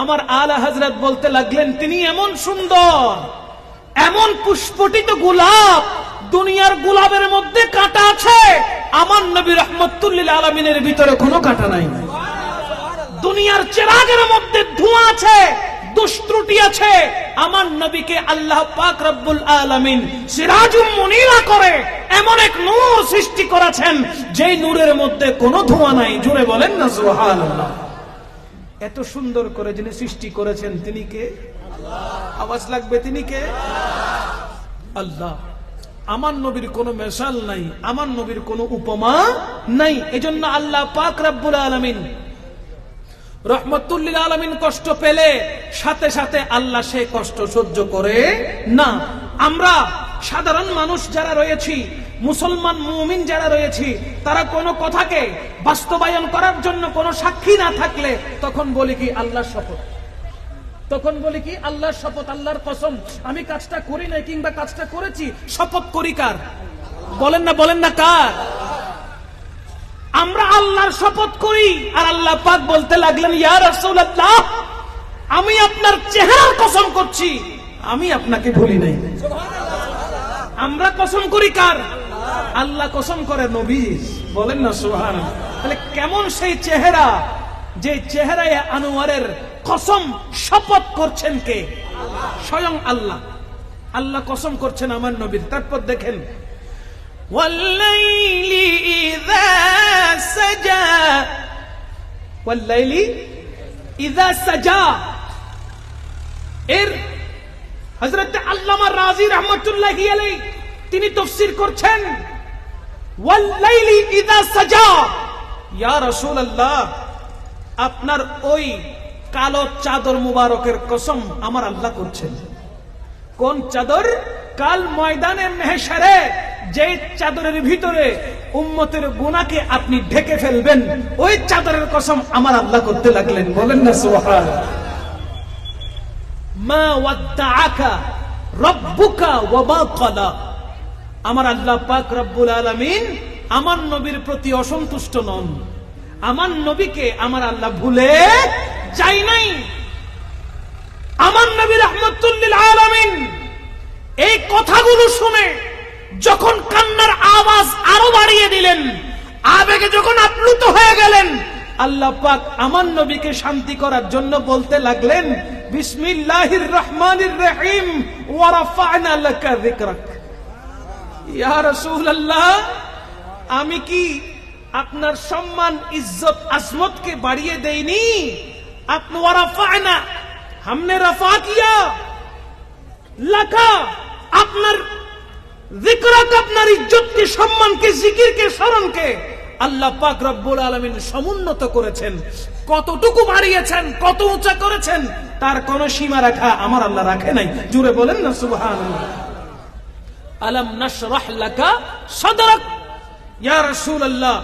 আমার আলা হযরত বলতে লাগলেন তিনি এমন সুন্দর, এমন পুষ্পটিত গোলাপ, দুনিয়ার গোলাপের মধ্যে কাঁটা আছে, আমার নবী রাহমাতুল লিল আলামিনের ভিতরে কোনো কাঁটা নাই। দুনিয়ার চিরাগের মধ্যে ধোঁয়া আছে, দুষ্ত্রুটি আছে, আমার নবীকে আল্লাহ পাক রব্বুল আলামিন সিরাজুম মুনীরা করে এমন এক নূর সৃষ্টি করেছেন যেই নূরের মধ্যে কোনো ধোঁয়া নাই। জোরে বলেন না সুবহানাল্লাহ। এত সুন্দর করে যিনি সৃষ্টি করেছেন তিনি কে? আওয়াজ লাগবে, তিনি কে? আল্লাহ। আমার নবীর কোনো মেসাল নাই, আমার নবীর কোনো উপমা নাই। এজন্য আল্লাহ পাক রব্বুল আলামিন রহমতুল লিল আলামিন কষ্ট পেলে সাথে সাথে আল্লাহ সেই কষ্ট সহ্য করে না। আমরা সাধারণ মানুষ যারা রয়েছি, মুসলমান মুমিন যারা রয়েছি, তারা কোনো কথাকে বাস্তবায়ন করার জন্য কোনো সাক্ষী না থাকলে তখন বলি কি আল্লাহর শপথ, তখন বলি কি আল্লাহর শপথ, আল্লাহর কসম আমি কাজটা করি নাই কিংবা কাজটা করেছি, শপথ করি কার? বলেন না কার? আমরা আল্লাহর শপথ করি আর আল্লাহ পাক বলতে লাগলেন ইয়া রাসূলুল্লাহ আমি আপনার চেহারার কসম করছি আমি আপনাকে ভুলি নাই। আমরা কসম করি কার? আল্লাহ কসম করে নবী। বলেন না সুবহানাল্লাহ। তাহলে কেমন সেই চেহারা, যে চেহারায় আনোয়ারের কসম শপথ করছেন কে? স্বয়ং আল্লাহ। আল্লাহ কসম করছেন আমার নবীর। তারপর দেখেন ওয়াল্লাইলি ইযা সাজা, ওয়াল্লাইলি ইযা সাজা এর হযরত আল্লামা রাজি রাহমাতুল্লাহি আলাইহি তিনি তাফসীর করছেন ওয়াল্লাইলি ইযা সাজা, ইয়া রাসূলুল্লাহ আপনার ওই কালো চাদর মুবারকের কসম আমার আল্লাহ করছেন। কোন চাদর? কাল ময়দানে মেহশরে যে চাদরের ভিতরে উম্মতের গুনাহকে আপনি ঢেকে ফেলবেন, ওই চাদরের কসম আমার আল্লাহ করতে লাগলেন। বলেন না সুবহানাল্লাহ। মা ওয়াদ্দাআকা রাব্বুকা ওয়া মা ক্বালা, আমার আল্লাহ পাক রব্বুল আলামিন আমার নবীর প্রতি অসন্তুষ্ট নন। আমার নবীকে আমার আল্লাহ ভুলে যায় নাই। আমার নবী রাহমাতুল লিল আলামিন এই কথাগুলো শুনে যখন কান্নার আওয়াজ আরো বাড়িয়ে দিলেন, আবেগে যখন আপ্লুত হয়ে গেলেন, আল্লাহ পাক আমার নবীকে শান্তি করার জন্য বলতে লাগলেন বিসমিল্লাহির রহমানির রহিম ওয়া রাফা'না লাকা যিকরাক। ইয়া রাসূলুল্লাহ আমি কি আপনার সম্মান ইজ্জত আজমতকে বাড়িয়ে দেইনি? আপনি ওয়া রাফা'না हमने रफा किया लाका আপনার जिक्र আপনার ইজ্জতকে সম্মানকে জিকিরকে স্মরণকে আল্লাহ পাক রব্বুল আলামিন সমুন্নত করেছেন। কতটুকু বাড়িয়েছেন, কত উঁচা করেছেন তার কোন সীমা রাখা আমার আল্লাহ রাখে নাই। জুড়ে বলেন না সুবহানাল্লাহ। আলাম নাশরাহ লাকা সাদরাক, ইয়া রাসূলুল্লাহ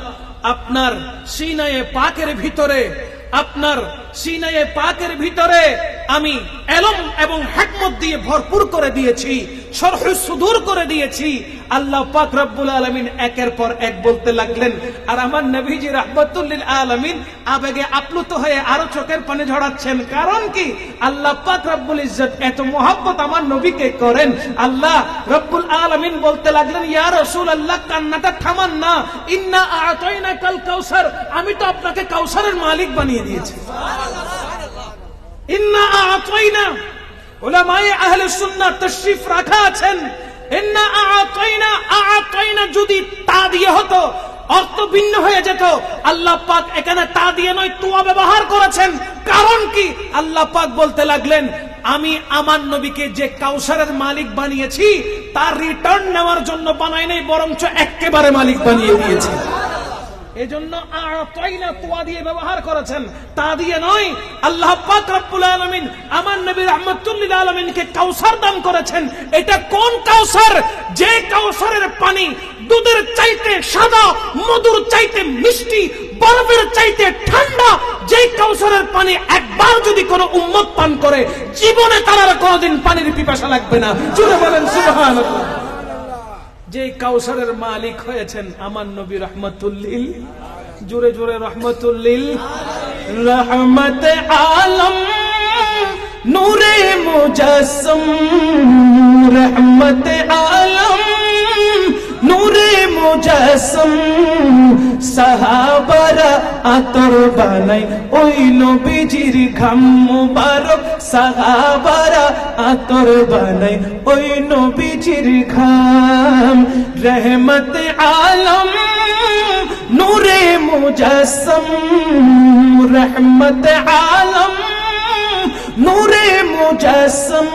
আপনার সিনায়ে পাকের ভিতরে, আপনার সিনায়ে পাকের ভিতরে আমি ইলম এবং হিকমত দিয়ে ভরপুর করে দিয়েছি, শরহ সুদূর করে দিয়েছি। আল্লাহ পাক রব্বুল আলামিন একের পর এক বলতে লাগলেন, আর আমার নবীজি রাহমাতুল লিল আলামিন আবেগে আপ্লুত হয়ে আরো চোখের পানি ঝরাচ্ছেন। কারণ কি? আল্লাহ পাক রব্বুল ইজ্জত এত মহব্বত আমার নবীকে করেন। আল্লাহ রব্বুল আলামিন বলতে লাগলেন ইয়া রাসূলুল্লাহ কান্নাটা থামান না, ইন্না আ'তাইনাকাল কাউসার, আমি তো আপনাকে কাউসারের মালিক বানিয়ে দিয়েছি। ইন্না আ'তাইনা, উলামায়ে আহলে সুন্নাহ তাশরীফ রাখা আছেন, ইন্না আ'তাইনা, আ'তাইনা যদি তা দিয়ে হতো অর্থ ভিন্ন হয়ে যেত। আল্লাহ পাক এখানে তা দিয়ে নয় তুয়া ব্যবহার করেছেন। কারণ কি? আল্লাহ পাক বলতে লাগলেন আমি আমার নবীকে যে কাউসারের মালিক বানিয়েছি তার রিটার্ন নেওয়ার জন্য বানাই নাই, বরঞ্চ একেবারে মালিক বানিয়ে দিয়েছি। এজন্য আ'তাইনা তুয়া দিয়ে ব্যবহার করেছেন, তা দিয়ে নয়। আল্লাহ পাক রব্বুল আলামিন আমার নবী রাহমাতুল লিল আলামিনকে কাউসার দান করেছেন। এটা কোন কাউসার? যে কাউসারের পানি দুধের চাইতে সাদা, মধুর চাইতে মিষ্টি, বরফের চাইতে ঠান্ডা। যে কাউসারের পানি একবার যদি কোনো উম্মত পান করে জীবনে তার আর কোনোদিন পানির পিপাসা লাগবে না। জোরে বলেন সুবহানাল্লাহ। যে কাউসারের মালিক হয়েছেন আমার নবী রাহমাতুল লিল, জোরে জোরে রাহমাতুল লিল, রহমতে আলম নূরে মুজাসসম, রহমতে আলম নূরে মুজাসসম, সাহাবারা আতর বানাই ওই নবীজির ঘাম মুবারক, সাহাবারা আতর বানাই ওই নবীজির ঘাম। রহমতে আলম নূরে মুজাসসম, রহমতে আলম নূরে মুজাসসম,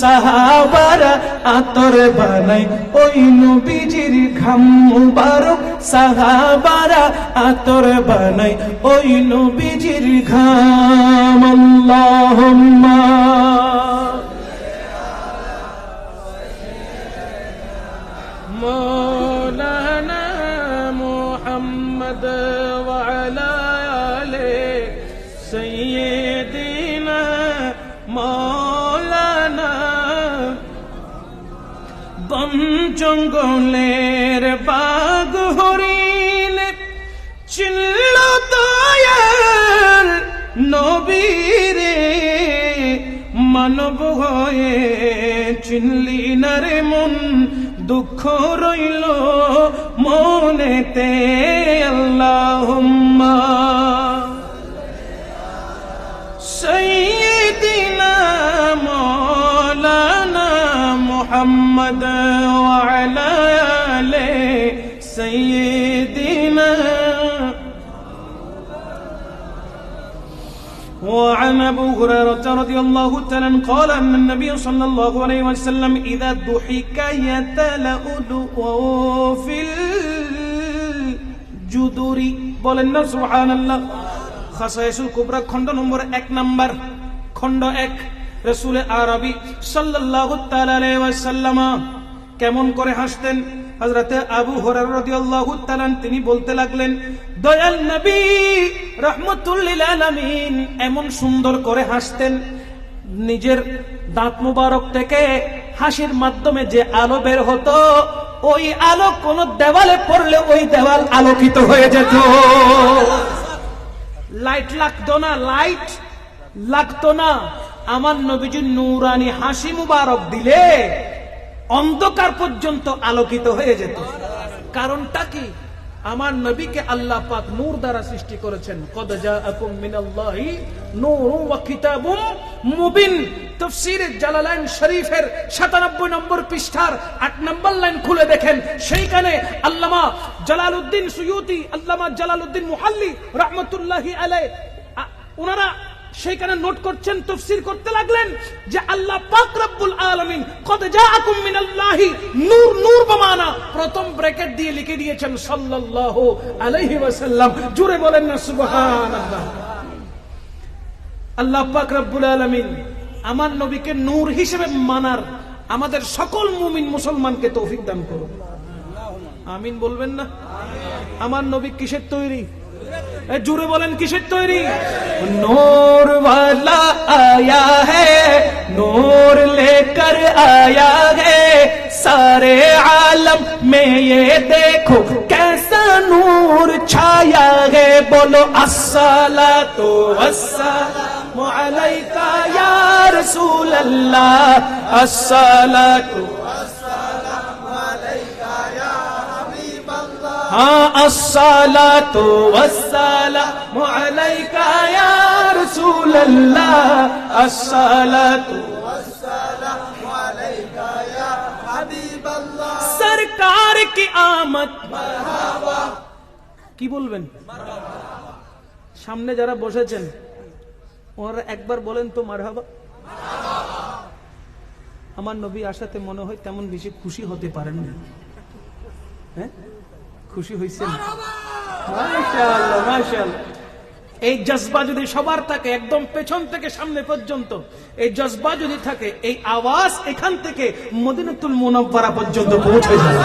সাহাবারা আতর বানাই ওই নবীজির ঘাম মুবারক, সাহাবারা আতর বানাই ওই নবীজির ঘাম। আল্লাহুম্মা مولانا محمد وعلى آله سيدنا مولانا বন জঙ্গলের বাঘ হরিণ চিনল দয়াল নবীরে মানব হয়ে চিনলি না রে মন দুঃখ রইল মনেতে আল্লাহুম্মা সাইয়্যিদিনা মাওলানা মুহাম্মদ ওয়া আলা আলি সাইয়্যিদিনা وعن أبو هريرة رضي الله تعالى عنه قال أن النبي صلى الله عليه وسلم إذا ضحك يتلألؤ في الجدر বলেন سبحان الله খাসায়েসুল কুবরা খণ্ড নম্বর 1 নম্বর খণ্ড 1 রাসূল আরবি সাল্লাল্লাহু তাআলা আলাইহি ওয়াসাল্লাম কেমন করে হাসতেন হযরতে আবু হুরায়রা রাদিয়াল্লাহু তাআলা তিনি বলতে লাগলেন দয়াল নবী রাহমাতুল লিল আলামিন এমন সুন্দর করে হাসতেন নিজের দাঁত মোবারক থেকে হাসির মাধ্যমে যে আলো বের হতো ওই আলো কোন দেওয়ালে পড়লে ওই দেওয়াল আলোকিত হয়ে যেত লাইট লাগতো না আমার নবীজির নূরানি হাসি মুবারক দিলে অন্ধকার পর্যন্ত আলোকিত হয়ে যেত কারণটা কি আমার নবীকে আল্লাহ পাক নূর দ্বারা সৃষ্টি করেছেন কদ জাআকুম মিনাল্লাহি নূরুন ওয়া কিতাবুম মুবিন তাফসীরে জালালাইন শরীফের 97 নম্বর পৃষ্ঠার 8 নম্বর লাইন খুলে দেখেন সেইখানে আল্লামা জালালউদ্দিন সুয়ুতি আল্লামা জালালউদ্দিন মুহাল্লি রাহমাতুল্লাহি আলাইহি ওনারা সেইখানে নোট করছেন তাফসীর করতে লাগলেন যে আল্লাহ পাক রব্বুল আলামিন কদ জাআকুম মিনাল্লাহি নূর নূর বমানা প্রথম ব্র্যাকেট দিয়ে লিখে দিয়েছেন সাল্লাল্লাহু আলাইহি ওয়াসাল্লাম জোরে বলেন না সুবহানাল্লাহ আল্লাহ পাক রব্বুল আলামিন আমার নবীকে নূর হিসেবে মানার আমাদের সকল মুমিন মুসলমানকে তৌফিক দান করুন আমিন বলবেন না আমার নবী কিসের তৈরি জোরে বলেন কিসের তৈরি নূর वाला आया है नूर लेकर आया है सारे आलम में ये देखो कैसा नूर छाया है बोलो अस्सलातु वस्सलामु अलैका या रसूल अल्लाह अस्सलातु अस्सलातु वस्सलामु अलैका या रसूल अल्लाह अस्सलातु वस्सलामु अलैका या हबीब अल्लाह सरकार की आमद मरहबा কি বলবেন সামনে যারা বসেছেন ওনারা একবার বলেন তো মারহাবা আমার নবী আসাতে মনে হয় তেমন বেশি খুশি হতে পারেন না হ্যাঁ খুশি হইছেন মাশাআল্লাহ মাশাআল্লাহ এই জজবা যদি সবার থাকে একদম পেছন থেকে সামনে পর্যন্ত এই জজবা যদি থাকে এই আওয়াজ এখান থেকে মদিনাতুল মুনাওয়ারা পর্যন্ত পৌঁছে যাবে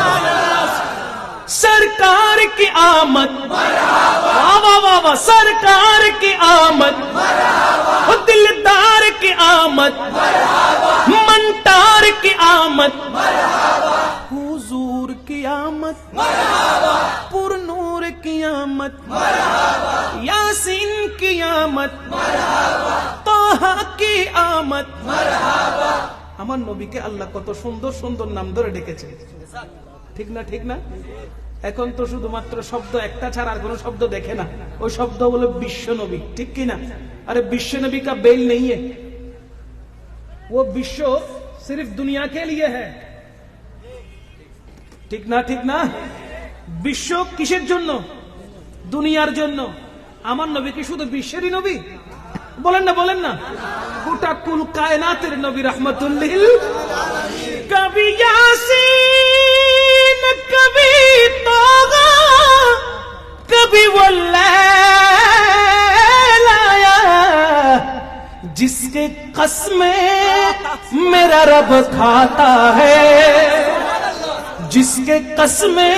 सरकार की आमद मरहबा वाह वाह वाह सरकार की आमद मरहबा दिलदार की आमद मरहबा मनतार की आमद मरहबा हुजूर की आमद मरहबा पुरनूर की आमद मरहबा यासीन की आमद मरहबा ताहा की आमद मरहबा আমার নবীকে আল্লাহ কত সুন্দর সুন্দর নাম ধরে ডেকেছে ঠিক না এখন তো শুধুমাত্র শব্দ একটা ছাড়া আর কোনো শব্দ দেখে না ওই শব্দ হলো বিশ্ব নবী ঠিক কি না अरे विश्व नबी का बेल नहीं है वो विश्व सिर्फ दुनिया के लिए है ঠিক না বিশ্ব কিসের জন্য দুনিয়ার জন্য আমার নবী কি শুধু বিশ্বেরই নবী বলেন না গোটা কুল কায়নাতের নবী রাহমাতুল লিল আলামিন কবি यासीन कभी तोगा कभी वो लाया जिसके कसमें मेरा रब खाता है जिसके कसमें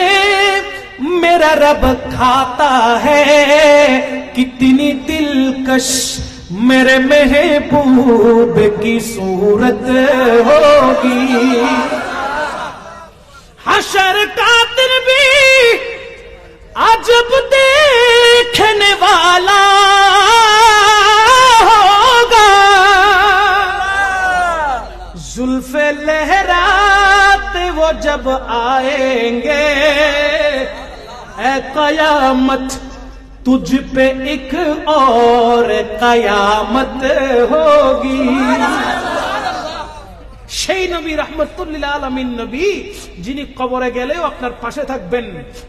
मेरा रब खाता है, कितनी दिलकश मेरे महबूब की सूरत होगी। हशर का दिन भी अजब देखने वाला होगा, जुल्फे लहराते वो जब आएंगे, ऐ कयामत तुझ पे एक और कयामत होगी। সেই নবী রাহমাতুল লিল আলামিন নবী, যিনি কবরে গেলেও আপনার পাশে থাকবেন,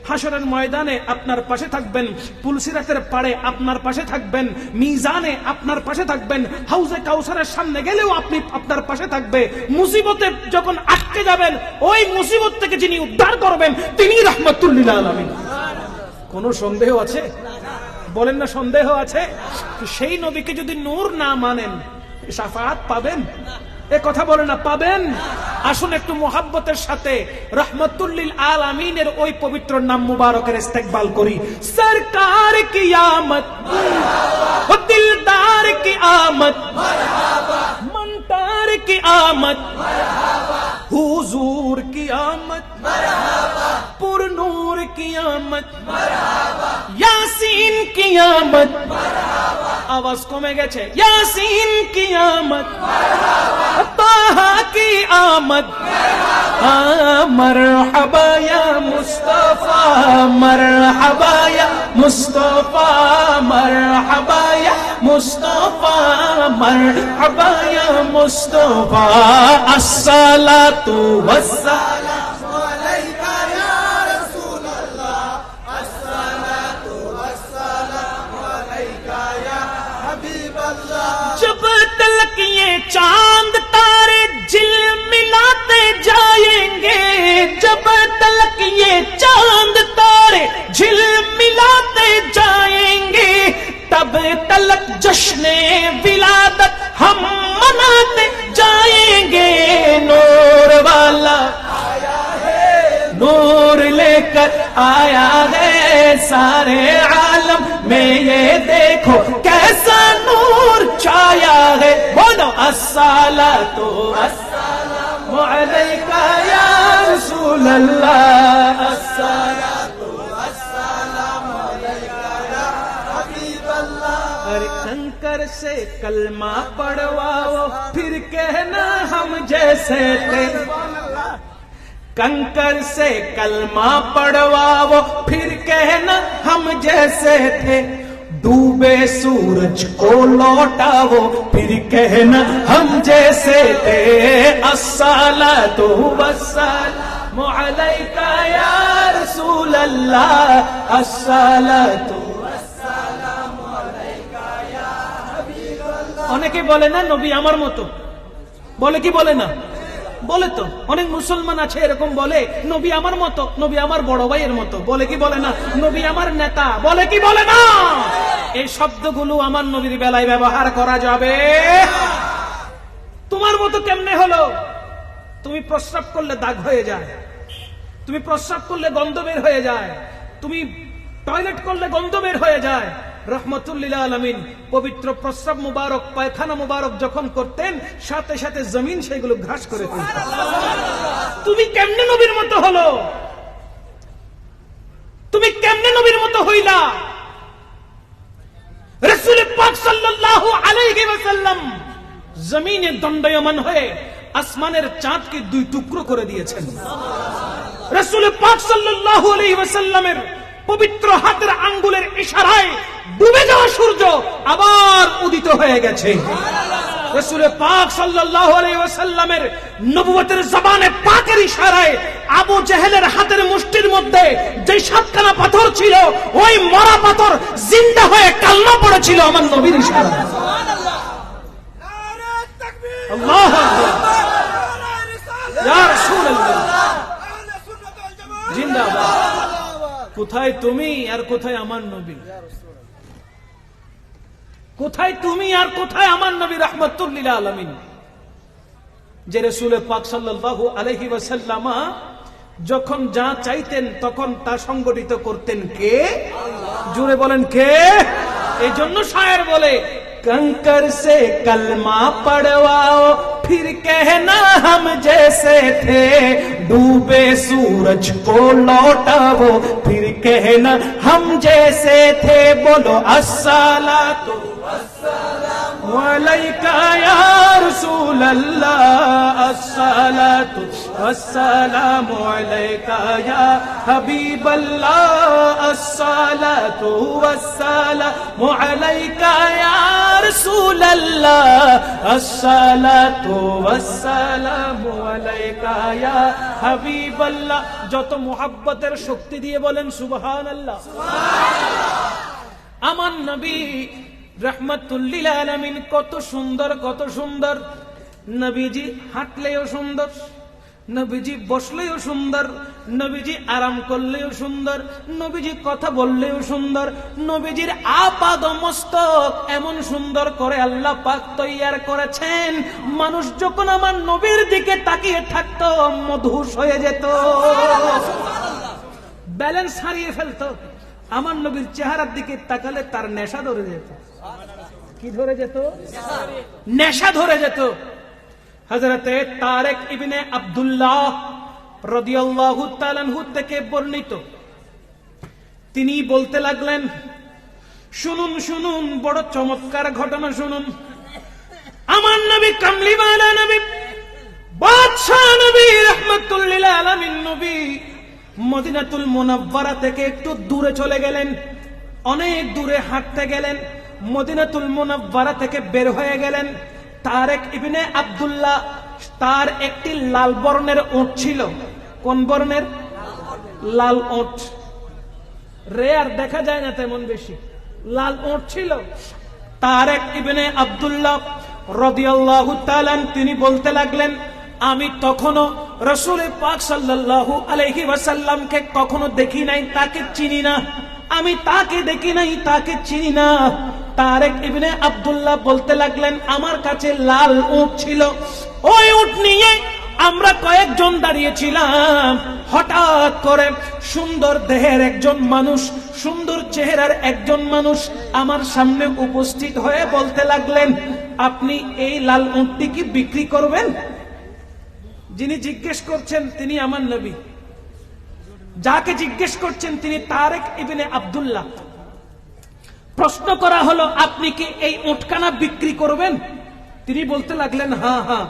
হাসরের ময়দানে আপনার পাশে থাকবেন, পুলসিরাতের পাড়ে আপনার পাশে থাকবেন, মিজানে আপনার পাশে থাকবেন, হাউজে কাউসারের সামনে গেলেও আপনি আপনার পাশে থাকবে। মুসিবতে যখন আটকে যাবেন, ওই মুসিবত থেকে যিনি উদ্ধার করবেন তিনি রাহমাতুল লিল আলামিন। কোনো সন্দেহ আছে? বলেন না সন্দেহ আছে? সেই নবীকে যদি নূর না মানেন শাফাআত পাবেন? এ কথা বলে না পাবেন? আসুন একটু মোহাব্বতের সাথে রহমতুল লিল আলামিনের ওই পবিত্র নাম মুবারকের ইস্তেকবাল করি। সরকার কি আমত, ও দিলদার কি আমত, মনতার কি আমত, হুজুর কি আমত, পুরনূর কি আমত, ইয়াসিন কি আমত। आवाज कमे गए, यासीन की आमद, ताहा की आमद, मरहबा या मुस्तफा, मरहबा या मुस्तफा, मरहबा या मुस्तफा, मरहबा या मुस्तफा। अस्सलातु वस्सलाम चांद तारे झिलमिलाते जाएंगे, जब तलक ये चांद तारे झिलमिलाते जाएंगे, तब तलक जश्ने विलादत हम मनाते जाएंगे। नूर वाला आया है, नूर लेकर आया है, सारे आलम में ये देखो कैसा नूर छाया है। बोलो अस्सलातु वस्सलामु अलैका या रसूल अल्लाह, अस्सलातु वस्सलामु अलैका या हबीब अल्लाह। अरे कंकर से कलमा पढ़वाओ, फिर कहना हम जैसे थे, कंकर से कलमा पढ़वाओ, फिर कहना हम जैसे थे, डूबे सूरज को लौटाओ, फिर कहना हम जैसे थे। अस्सलातु वस्सलामु अलैका या रसूल अल्लाह, अस्सलातु वस्सलामु अलैका या हबीब अल्लाह। অনেকে বলে না নবী আমার মতো, বলে কি বলে না? বলে তো। অনেক মুসলমান আছে এরকম বলে, নবী আমার মতো, নবী আমার বড় ভাইয়ের মতো, বলে কি বলে না? নবী আমার নেতা, বলে কি বলে না? এই শব্দগুলো আমার নবীর বেলায় ব্যবহার করা যাবে? তোমার মতো কেমনে হলো? তুমি প্রস্রাব করলে দাগ হয়ে যায়, তুমি প্রস্রাব করলে গন্ধ বের হয়ে যায়, তুমি টয়লেট করলে গন্ধ বের হয়ে যায়। রহমতুল লিল আলামিন পবিত্র প্রস্রাব মুবারক, পায়খানা মুবারক যখন করতেন, সাথে সাথে জমিন সেগুলো ঘাস করে ফেলতেন। তুমি কেমনে নবীর মতো হলো? তুমি কেমনে নবীর মতো হইলা? রাসূল পাক সাল্লাল্লাহু আলাইহি ওয়াসাল্লাম জমিনে দণ্ডায়মান হয়ে আসমানের চাঁদকে দুই টুকরো করে দিয়েছেন। রাসূল পাক সাল্লাল্লাহু আলাইহি ওয়াসাল্লামের পবিত্র হাতের আঙ্গুলের ইশারায় ডুবে যাওয়া সূর্য আবার উদিত হয়ে গেছে। রাসূল পাক সাল্লাল্লাহু আলাইহি ওয়াসাল্লামের নবুয়তের জবানে পাকের ইশারায় আবু জেহেলের হাতের মুষ্টির মধ্যে যে সাতখানা পাথর ছিল, ওই মরা পাথর জিন্দা হয়ে কালমা পড়েছিল আমার নবীর ইশারায়। সুবহানাল্লাহ, নারে তাকবীর, আল্লাহু আকবার, ইয়া রাসূলুল্লাহ, আহলে সুন্নাত ওয়াল জামাত জিন্দাবাদ। কোথায় তুমি আর কোথায় আমার নবী? কোথায় তুমি আর কোথায় আমার নবী রাহমাতুল লিল আলামিন? যে রাসূল পাক সাল্লাল্লাহু আলাইহি ওয়াসাল্লাম যখন যা চাইতেন তখন তা সংগঠিত করতেন কে? জোরে বলেন কে? এই জন্য শায়ের বলে, कंकर से कलमा पढ़वाओ फिर कहना हम जैसे थे, डूबे सूरज को लौटाओ फिर कहना हम जैसे थे। बोलो अस्सलातु वस्सलामु अलैका या रसूल अल्लाह, अस्सलातु वस्सलामु अलैका या हबीब अल्लाह, अस्सलातु वस्सलामु अलैका या रसूल अल्लाह, अस्सलातु वस्सलामु अलैका या हबीब अल्लाह। যত মুহাব্বতের শক্তি দিয়ে বলেন সুবহানাল্লাহ। আমার নবী রাহমাতুল লিল আলামিন কত সুন্দর, কত সুন্দর। নবীজি হাঁটলেও সুন্দর, নবীজি বসলেও সুন্দর, নবীজি আরাম করলেও সুন্দর, নবীজি কথা বললেও সুন্দর। নবীজির আপাদ মস্তক এমন সুন্দর করে আল্লাহ পাক তৈয়ার করেছেন, মানুষ যখন আমার নবীর দিকে তাকিয়ে থাকতো মদহুশ হয়ে যেত, ব্যালেন্স হারিয়ে ফেলতো। আমার নবীর চেহারার দিকে তাকালে তার নেশা ধরে যেত। কি ধরে যেত? নেশা ধরে যেত। হযরতে তারেক ইবনে আব্দুল্লাহ রাদিয়াল্লাহু তাআলা আনহু থেকে বর্ণিত, তিনি বলতে লাগলেন, শুনুন শুনুন, বড় চমৎকার ঘটনা শুনুন। আমার নবী কামলিওয়ালা নবী, বাদশাহ নবী, রাহমাতুল লিল আলামিন নবী মদিনাতুল মুনাওয়ারা থেকে একটু দূরে চলে গেলেন, অনেক দূরে হাঁটতে গেলেন, মদিনাতুল মুনাওয়ারা থেকে বের হয়ে গেলেন। তারেক ইবনে আব্দুল্লাহ, তার একটি লাল বর্ণের উট ছিল। কোন বর্ণের? লাল উট। রেয়ার, দেখা যায় না তেমন বেশি। লাল উট ছিল। তারেক ইবনে আব্দুল্লাহ রাদিয়াল্লাহু তাআলা তিনি বলতে লাগলেন, আমি তখনো রাসূল পাক সাল্লাল্লাহু আলাইহি ওয়াসাল্লামকে কখনো দেখি নাই, তাকে চিনি না, আমি তাকে দেখি নাই, তাকে চিনি না। তারেক ইবনে আব্দুল্লাহ বলতে লাগলেন, আমার কাছে লাল উট ছিল, ওই উট নিয়ে আমরা কয়েকজন দাঁড়িয়েছিলাম। হঠাৎ করে সুন্দর দেহের একজন মানুষ, সুন্দর চেহারার একজন মানুষ আমার সামনে উপস্থিত হয়ে বলতে লাগলেন, আপনি এই লাল উটটি কি বিক্রি করবেন? যিনি জিজ্ঞেস করছেন তিনি আমার নবী, যাকে জিজ্ঞেস করছেন তিনি তারেক ইবনে আব্দুল্লাহ। প্রশ্ন করা হলো, আপনি কি এই উটখানা বিক্রি করবেন? তিনি বলতে লাগলেন, হ্যাঁ হ্যাঁ,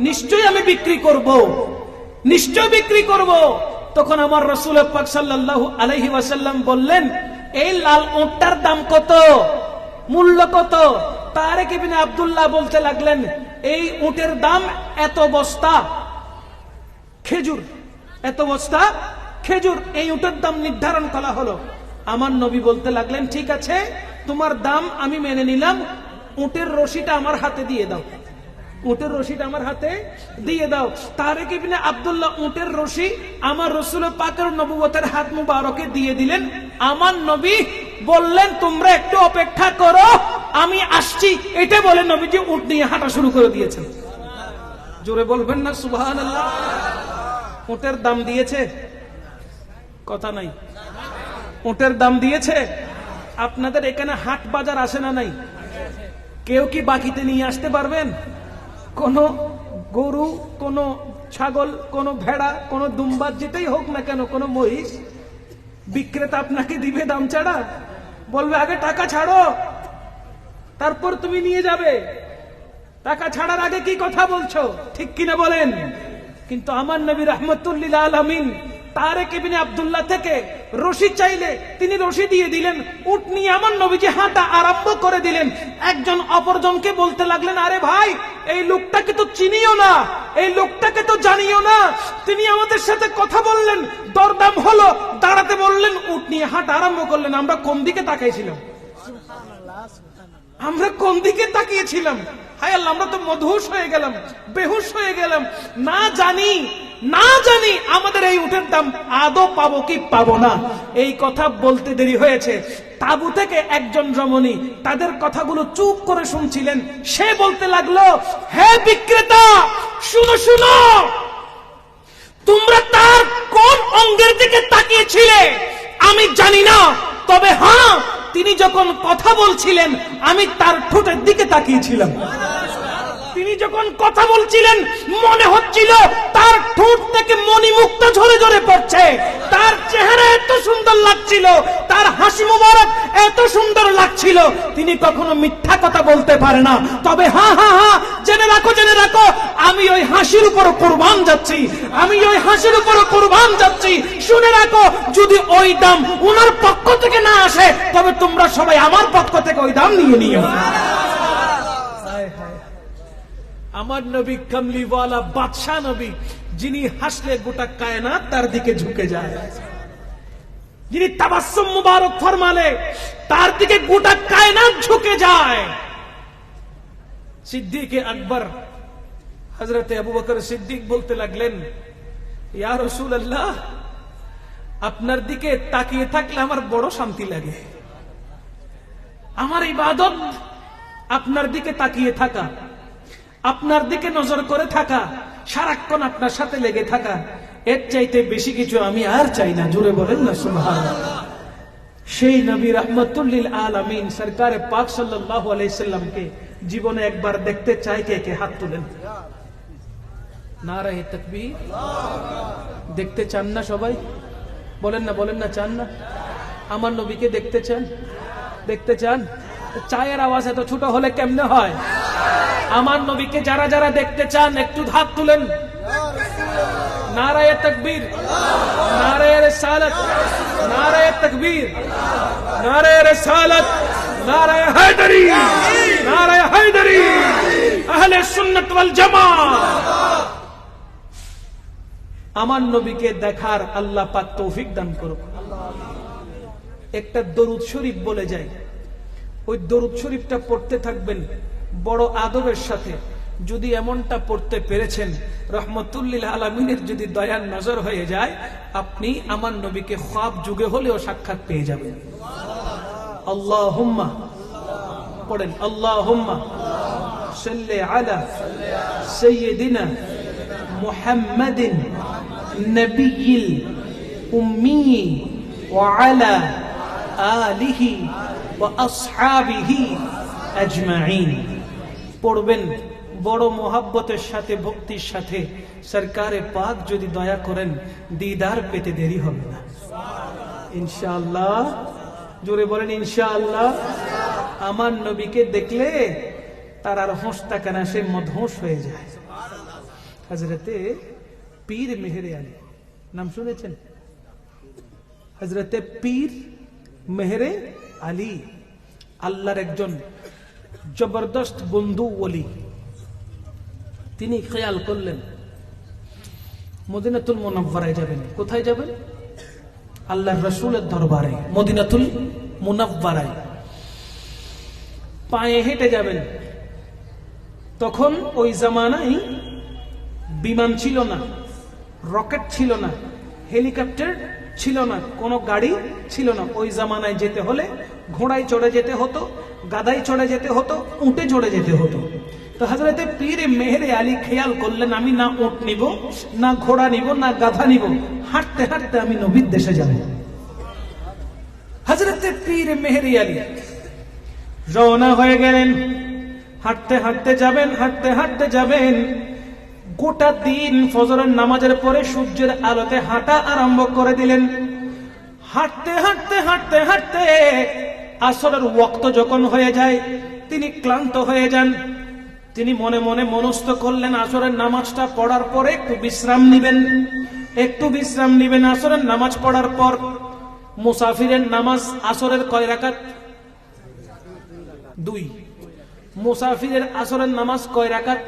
নিশ্চয়ই আমি বিক্রি করব, নিশ্চয় বিক্রি করব। তখন আমার রাসূল পাক সাল্লাল্লাহু আলাইহি ওয়াসাল্লাম বললেন, এই লাল উটটার দাম কত, মূল্য কত? তারেক ইবনে আব্দুল্লাহ বলতে লাগলেন, এই উটের দাম এত বস্তা খেজুর, এত বস্তা খেজুর, এই উটের দাম নির্ধারণ করা হলো। আমার নবী বলতে লাগলেন, ঠিক আছে, তোমার দাম আমি মেনে নিলাম, উটের রশিটা আমার হাতে দিয়ে দাও, উটের রশিটা আমার হাতে দিয়ে দাও। তারেক ইবনে আব্দুল্লাহ উটের রশি আমার রাসূল পাকের নবুয়তের হাত মুবারকে দিয়ে দিলেন। আমার নবী বললেন, তোমরা একটু অপেক্ষা করো, আমি আসছি। এটা বলে নবীজি উট নিয়ে হাঁটা শুরু করে দিয়েছেন। জোরে বলবেন না সুবহানাল্লাহ। উটের দাম দিয়েছে? কথা নাই। উটের দাম দিয়েছে? আপনাদের এখানে হাট বাজার আসে না নাই? কেউ কি বাকিতে নিয়ে আসতে পারবেন? কোন গরু, কোন ছাগল, কোন ভেড়া, কোন দুম্বা, যেটাই হোক না কেন, কোন মহিষ, বিক্রেতা আপনাকে দিবে দাম ছাড়া? বলবে আগে টাকা ছাড়ো, তারপর তুমি নিয়ে যাবে। টাকা ছাড়ার আগে কি কথা বলছো? ঠিক কিনা বলেন? কিন্তু আমার নবী রাহমাতুল লিল আলামিন তারেক ইবনে আব্দুল্লাহ থেকে রশি চাইলে তিনি রশি দিয়ে দিলেন। উট নিয়ে আমার নবীজি হাঁটা আরম্ভ করে দিলেন। একজন অপরজনকে বলতে লাগলেন, আরে ভাই, এই লোকটাকে তো চিনিও না, এই লোকটাকে তো জানিও না, তিনি আমাদের সাথে কথা বললেন, দরদাম হলো, দাঁড়াতে বললেন, উট নিয়ে হাঁটা আরম্ভ করলেন। আমরা কোন দিকে তাকাইছিলাম? আমরা কোন দিকে তাকিয়েছিলাম? হায় আল্লাহ, আমরা তো মদহুশ হয়ে গেলাম, বেহুশ হয়ে গেলাম। না জানি আমাদের এই উটের দাম আদৌ পাবো কি পাবো না। এই কথা বলতে দেরি হয়েছে। তাবু থেকে একজন রমণী তাদের কথাগুলো চুপ করে শুনছিলেন। সে বলতে লাগলো, হে বিক্রেতা, শুনো শুনো, তোমরা তার কোন অঙ্গের দিকে তাকিয়েছিলে আমি জানি না, তবে হ্যাঁ তিনি যখন কথা বলছিলেন আমি তার ঠোঁটের দিকে তাকিয়েছিলাম। তিনি যখন কথা বলছিলেন মনে হচ্ছিল তার ঠোঁট থেকে মণিমুক্তা ঝরে ঝরে পড়ছে, তার চেহারা এত সুন্দর লাগছিল, তার হাসি মুবারক এত সুন্দর লাগছিল। তিনি কখনো মিথ্যা কথা বলতে পারে না, তবে হ্যাঁ হ্যাঁ হ্যাঁ জেনে রাখো, জেনে রাখো, আমি ওই হাসির উপর কুরবান যাচ্ছি, আমি ওই হাসির উপর কুরবান যাচ্ছি। শুনে রাখো, যদি ওই দাম ওনার পক্ষ থেকে না আসে তবে তোমরা সবাই আমার পক্ষ থেকে ওই দাম নিয়ে নিও। আমার নবী কমলিওয়ালা বাদশাহ নবী, যিনি হাসলে গোটা কায়নাত তার দিকে ঝুঁকে যায়, যিনি তাবাসসুম মুবারক ফরমালে তার দিকে গোটা কায়নাত ঝুঁকে যায়। সিদ্দিক আকবর হযরতে আবু বকর সিদ্দিক বলতে লাগলেন, ইয়া রাসূলুল্লাহ, আপনার দিকে তাকিয়ে থাকলে আমার বড় শান্তি লাগে। আমার ইবাদত আপনার দিকে তাকিয়ে থাকা, আপনার দিকে নজর করে থাকা, সারাক্ষণ আপনার সাথে লেগে থাকা, এর চাইতে বেশি কিছু আমি আর চাই না। জোরে বলেন না সুবহানাল্লাহ। সেই নবী রাহমাতুল লিল আলামিন সরকারে পাক সাল্লাল্লাহু আলাইহি সাল্লামকে জীবনে একবার দেখতে চাই কে কে? হাত তুলেন। নারায়ে তাকবীর। দেখতে চান না সবাই? বলেন না, বলেন না, চান না? আমার নবীকে দেখতে চান? দেখতে চান? চায়ের আওয়াজ এত ছোট হলে কেমনে হয়? আমার নবীকে যারা যারা দেখতে চান একটু হাত তুলেন। নারায়ে তাকবীর, নারায়ে রিসালাত, নারায়ে তাকবীর, নারায়ে রিসালাত, নারায়ে হায়দারি, নারায়ে হায়দারি, আহলে সুন্নাত ওয়াল জামাত। আমার নবীকে দেখার আল্লাহ পাক তৌফিক দান করুক। একটা দরুদ শরীফ বলে যায়, ওই দরুদ শরীফটা পড়তে থাকবেন বড় আদবের সাথে। যদি এমনটা পড়তে পেরেছেন, রহমতুল লিল আলামিনের যদি দয়ার নজর হয়ে যায়, আপনি আমার নবীকে খ্বাব যুগে হলেও সাক্ষাৎ পেয়ে যাবেন। আল্লাহুম্মা পড়েন, আল্লাহুম্মা সাল্লি আলা সাইয়্যিদিনা মুহাম্মাদিন নবিয়্যিল উম্মি ওয়া আলা আলিহি ওয়া আসহাবিহি আজমাইন। পড়বেন বড় মোহাব্বতের সাথে, ভক্তির সাথে। সরকারে পাক যদি দয়া করেন দিদার পেতে দেরি হবে না ইনশাআল্লাহ। জোরে বলেন ইনশাআল্লাহ। আমার নবীকে দেখলে তার আর হোঁশ থাকে না, সে মদহোশ হয়ে যায়। হযরতে পীর মেহেরে আলী নাম শুনেছেন? হযরতে পীর মেহেরে আলী আল্লাহর একজন জবরদস্ত বন্ধু ওলি। তিনি খেয়াল করলেন মদিনাতুল মুনাওয়ারায় যাবেন। কোথায় যাবেন? আল্লাহর রাসূলের দরবারে, মদিনাতুল মুনাওয়ারায় পায়ে হেঁটে যাবেন। তখন ওই জামানায় বিমান ছিল না, রকেট ছিল না, হেলিকপ্টার ছিল না, কোনো গাড়ি ছিল না। ওই জামানায় যেতে হলে ঘোড়ায় চড়ে যেতে হতো, গাধায় চড়ে যেতে হতো, উটে চড়ে যেতে হতো। তো হযরতে পীর মেহেরে আলী খেয়াল করলেন, আমি না উট নিব, না ঘোড়া নিব, না গাধা নিব, হাঁটতে হাঁটতে আমি নবীর দেশে যাব। হযরতে পীর মেহেরে আলী রওনা হয়ে গেলেন। হাঁটতে হাঁটতে যাবেন, হাঁটতে হাঁটতে যাবেন। গোটা দিন ফজরের নামাজের পরে সূর্যের আলোতে হাঁটা আরম্ভ করে দিলেন। হাঁটতে হাঁটতে হাঁটতে হাঁটতে আসরের ওয়াক্ত যখন হয়ে যায়, তিনি ক্লান্ত হয়ে যান। তিনি মনে মনে মনস্থ করলেন, আসরের নামাজটা পড়ার পরে একটু বিশ্রাম নিবেন, একটু বিশ্রাম নিবেন। আসরের নামাজ পড়ার পর মুসাফিরের নামাজ আসরের কয় রাকাত? 2। মুসাফিরের আসরের নামাজ কয় রাকাত?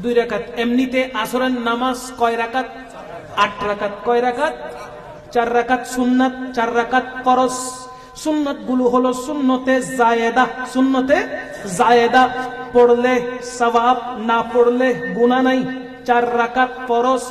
2 রাকাত। এমনিতে আসরের নামাজ কয় রাকাত? 8 রাকাত। কয় রাকাত? 4 রাকাত সুন্নাত, 4 রাকাত ফরজ। সুন্নাত গুলো হলো সুন্নতে জায়েদা। সুন্নতে জায়েদা পড়লে সওয়াব, না পড়লে গুনাহ নাই। 4 রাকাত ফরজ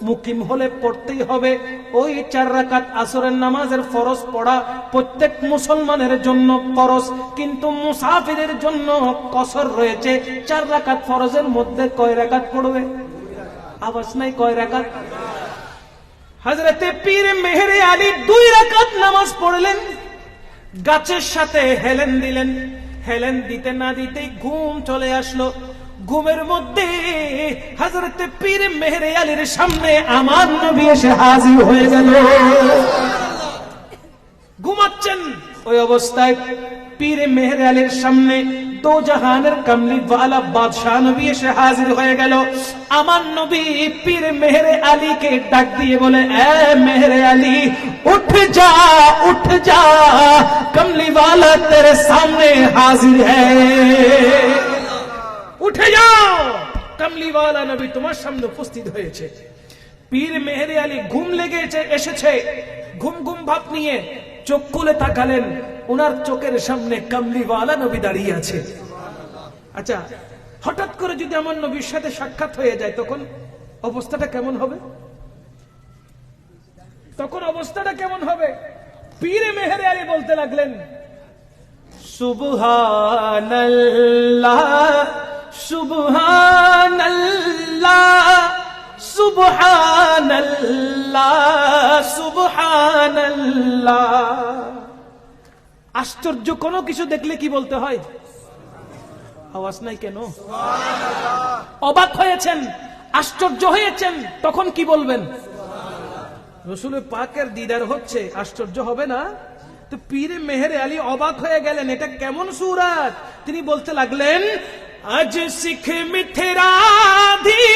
মুকিম হলে পড়তেই হবে। ওই 4 রাকাত আসরের নামাজের ফরজ পড়া প্রত্যেক মুসলমানের জন্য ফরজ, কিন্তু মুসাফিরের জন্য কসর রয়েছে। 4 রাকাত ফরজের মধ্যে কয় রাকাত পড়বে? আওয়াজ নাই, কয় রাকাত? হযরতে পীর মেহেরে আলী 2 রাকাত নামাজ পড়লেন, গাছের সাথে হেলেন দিলেন। হেলেন দিতে না দিতেই ঘুম চলে আসলো। ঘুমের মধ্যে হযরতে পীর মেহেরে আলীর সামনে আমার নবী এসে হাজির হয়ে গেল। ঘুমাচ্ছেন, ওই অবস্থায় পীর মেহেরে আলীর সামনে দো জাহানের কামলি ওয়ালা বাদশাহ নবী এসে হাজির হয়ে গেল। আমার নবী পীর মেহেরে আলীকে ডাক দিয়ে বলে, এ মেহেরে আলী, উঠ যা, উঠ যা, कमली वाला तेरे सामने हाजिर है। উঠে যাও, কমলি ওয়ালা নবী তোমার সামনে উপস্থিত হয়েছে। পীর মেহেরে আলী ঘুম লেগেছে এসেছে, ঘুম ঘুম ভাব নিয়ে চোখ খুলে তাকালেন, ওনার চোখের সামনে কমলি ওয়ালা নবী দাঁড়িয়ে আছে। আচ্ছা, হঠাৎ করে যদি আমার নবীর সাথে সাক্ষাৎ হয়ে যায় তখন অবস্থাটা কেমন হবে? তখন অবস্থাটা কেমন হবে? পীর মেহেরে আলী বলতে লাগলেন, সুবহানাল্লাহ, সুবহানাল্লাহ, সুবহানাল্লাহ, সুবহানাল্লাহ। আশ্চর্য কোনো কিছু দেখলে কি বলতে হয়? আওয়াজ নাই কেন? অবাক হয়েছেন, আশ্চর্য হয়েছেন, তখন কি বলবেন? রসুল পাকের দিদার হচ্ছে, আশ্চর্য হবে না? তো পীর মেহেরে আলী অবাক হয়ে গেলেন, এটা কেমন সূরত? তিনি বলতে লাগলেন, আজ শিখ মিথিরাধি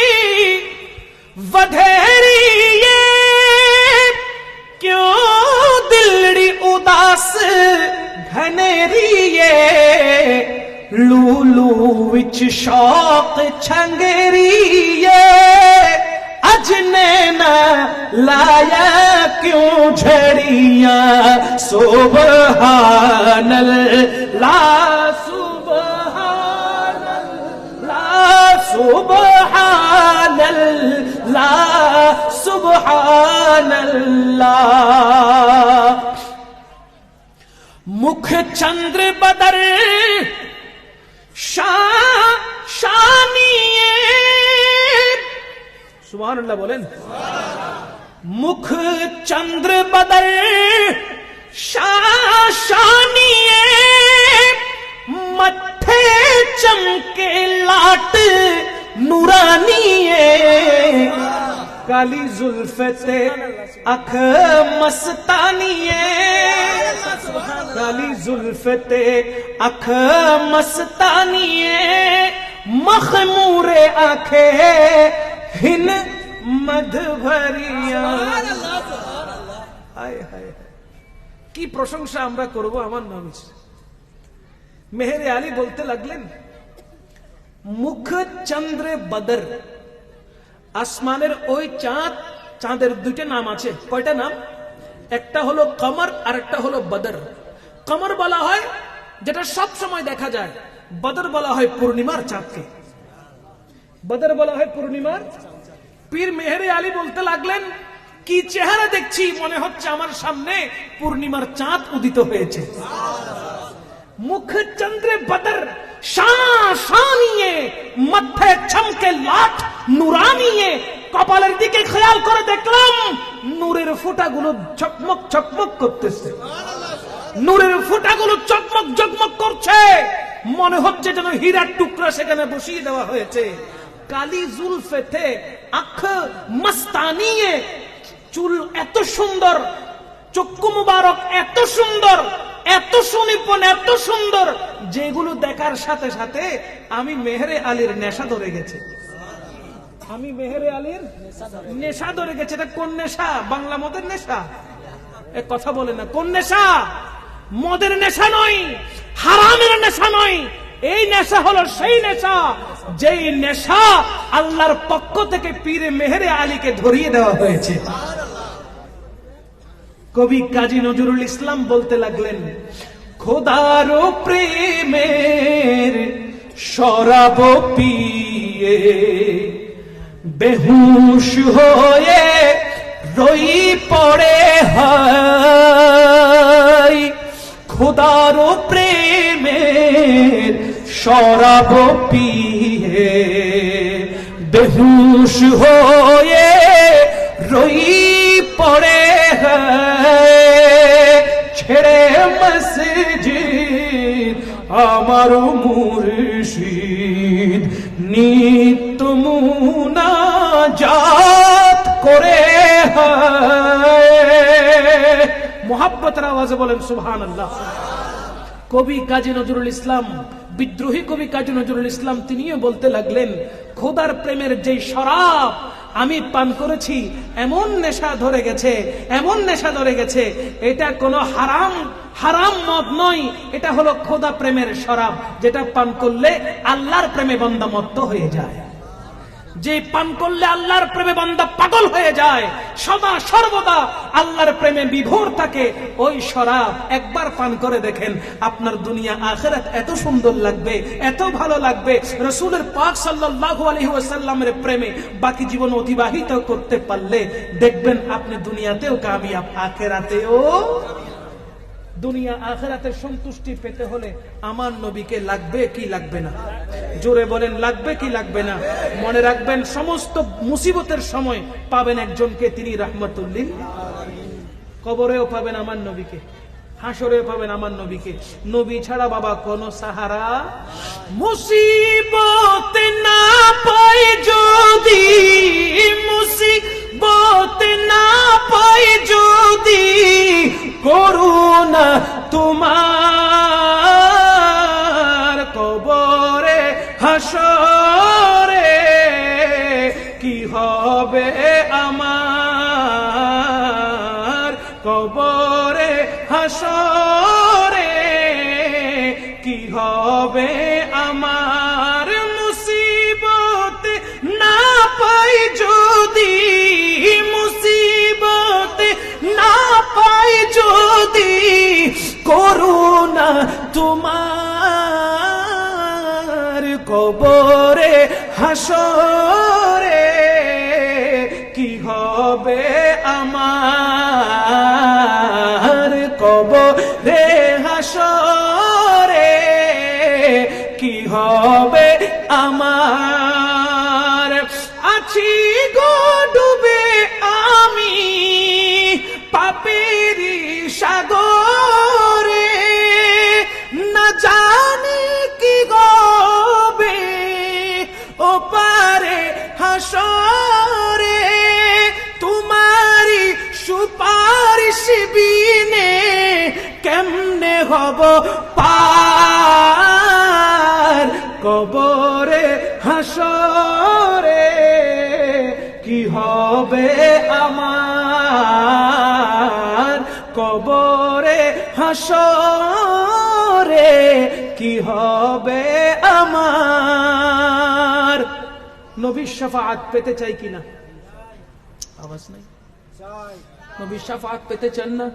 वधेरी ये क्यों दिलड़ी उदास घनेरी ये लूलू विच शौक छंगेरी ये अजने न लाया क्यों झड़िया सुबहानल्लाह सुबहानल्लाह सुबहानल्लाह सुबहानल्लाह। मुख चंद्र बदर शानिए, सुबहानल्लाह बोलें। मुख चंद्र बदर शानिए, मत्थे चमके लाट नूरानिए, काली जुल्फते अख मस्तानिए, काली जुल्फते अख मस्तानिए, मखमूरे आंखे हिन मध भरिया। हाय हाय, কি প্রশংসা আমরা করব আমার নবীর। মেহেরে আলী বলতে লাগলেন, মুখ চন্দ্রে বদর, আসমানের ওই চাঁদ, চাঁদের দুইটা নাম আছে। কয়টা নাম? একটা হলো কমর আর একটা হলো বদর। কমর বলা হয় যেটা সব সময় দেখা যায়, বদর বলা হয় পূর্ণিমার চাঁদকে, বদর বলা হয় পূর্ণিমার। পীর মেহেরে আলী বলতে লাগলেন, কি চেহারা দেখছি, মনে হচ্ছে আমার সামনে পূর্ণিমার চাঁদ উদিত হয়েছে। মুখ চন্দ্রে বদর শানিয়ে, মাথে চমকে লাট নুরানিয়ে, কপালের দিকে খেয়াল করে দেখলাম নূরের ফোঁটাগুলো চকমক চকমক করতেছে, নূরের ফোঁটাগুলো চকমক চকমক করছে, মনে হচ্ছে যেন হীরার টুকরা সেখানে বসিয়ে দেওয়া হয়েছে। কালি জুলফেতে আখ মস্তানিয়ে, চুল এত সুন্দর, চক্ষু মুবারক এত সুন্দর, এত সুনিপুণ, এত সুন্দর, যেগুলো দেখার সাথে সাথে আমি মেহেরে আলীর নেশা ধরে গেছে। আমি মেহেরে আলীর নেশা ধরে গেছে। এটা কোন নেশা? বাংলা মদের নেশা? এক কথা বলে না, কোন নেশা? মদের নেশা নয়, হারামের নেশা নয়। এই নেশা হলো সেই নেশা যেই নেশা আল্লাহর পক্ষ থেকে পীরে মেহেরে আলীকে ধরিয়ে দেওয়া হয়েছে। কবি কাজী নজরুল ইসলাম বলতে লাগলেন, খোদার প্রেমের শরাব পিয়ে বেহুশ হয়ে রই পড়ে হয়, খোদার প্রেমের শরাব পিয়ে বেহুশ হয়ে রই জিদ আমার মুর্শিদ নিত্য মুনাজাত করে মোহাব্বতের আওয়াজে বলেন সুবহানাল্লাহ। কবি কাজী নজরুল ইসলাম, বিদ্রোহী কবি কাজী নজরুল ইসলাম তিনিও বলতে লাগলেন, খোদার প্রেমের যেই শরাব আমি পান করেছি, এমন নেশা ধরে গেছে, এমন নেশা ধরে গেছে, এটা কোনো হারাম মদ নয়, এটা হলো খোদা প্রেমের শরাব, যেটা পান করলে আল্লাহর প্রেমে বান্দা মত্ত হয়ে যায়। যে পান করলে আল্লাহর প্রেমে বান্দা পাগল হয়ে যায়, সদা সর্বদা আল্লাহর প্রেমে বিভোর থাকে, ওই শরাব একবার পান করে দেখেন, আপনার দুনিয়া আখিরাত এত সুন্দর লাগবে, এত ভালো লাগবে। রাসূলের পাক সাল্লাল্লাহু আলাইহি ওয়াসাল্লামের প্রেমে বাকি জীবন অতিবাহিত করতে পারলে দেখবেন আপনি দুনিয়াতেও কামিয়াব, আখিরাতেও। দুনিয়া আখিরাতের সন্তুষ্টি পেতে হলে আমার নবীকে লাগবে কি লাগবে না? জোরে বলেন, লাগবে কি লাগবে না? মনে রাখবেন, সমস্ত মুসিবতের সময় পাবেন একজনকে, তিনি রাহমাতুল লিল আলামিন। কবরেও পাবেন আমার নবীকে, হাসরেও পাবেন আমার নবীকে। নবী ছাড়া বাবা কোন সাহারা। মুসিবত না পাই যদি, মুসিবত না পাই যদি, করুণা তোমার কবরে হাসরে কি হবে আমার, কবরে হাসরে কি হবে আমার। মুসিবত না পাই যদি, মুসিবত না পাই যদি, করুণা তোমার কবরে হাসরে কি হবে আমার, কবরে হাসরে কি হবে আমার। আছি গো ডুবে আমি পাপেরি সাগরে, না জানি কি গবে ও পারে হাসরে, তোমারি সুপারিশ বিনে কেমনে হব পার, কবরে হাসরে কি হবে আমার, কবরে হাসরে কি হবে আমার। নবীর শাফাআত পেতে চাই কিনা? আওয়াজ নাই। নবীর শাফাআত পেতে চান না?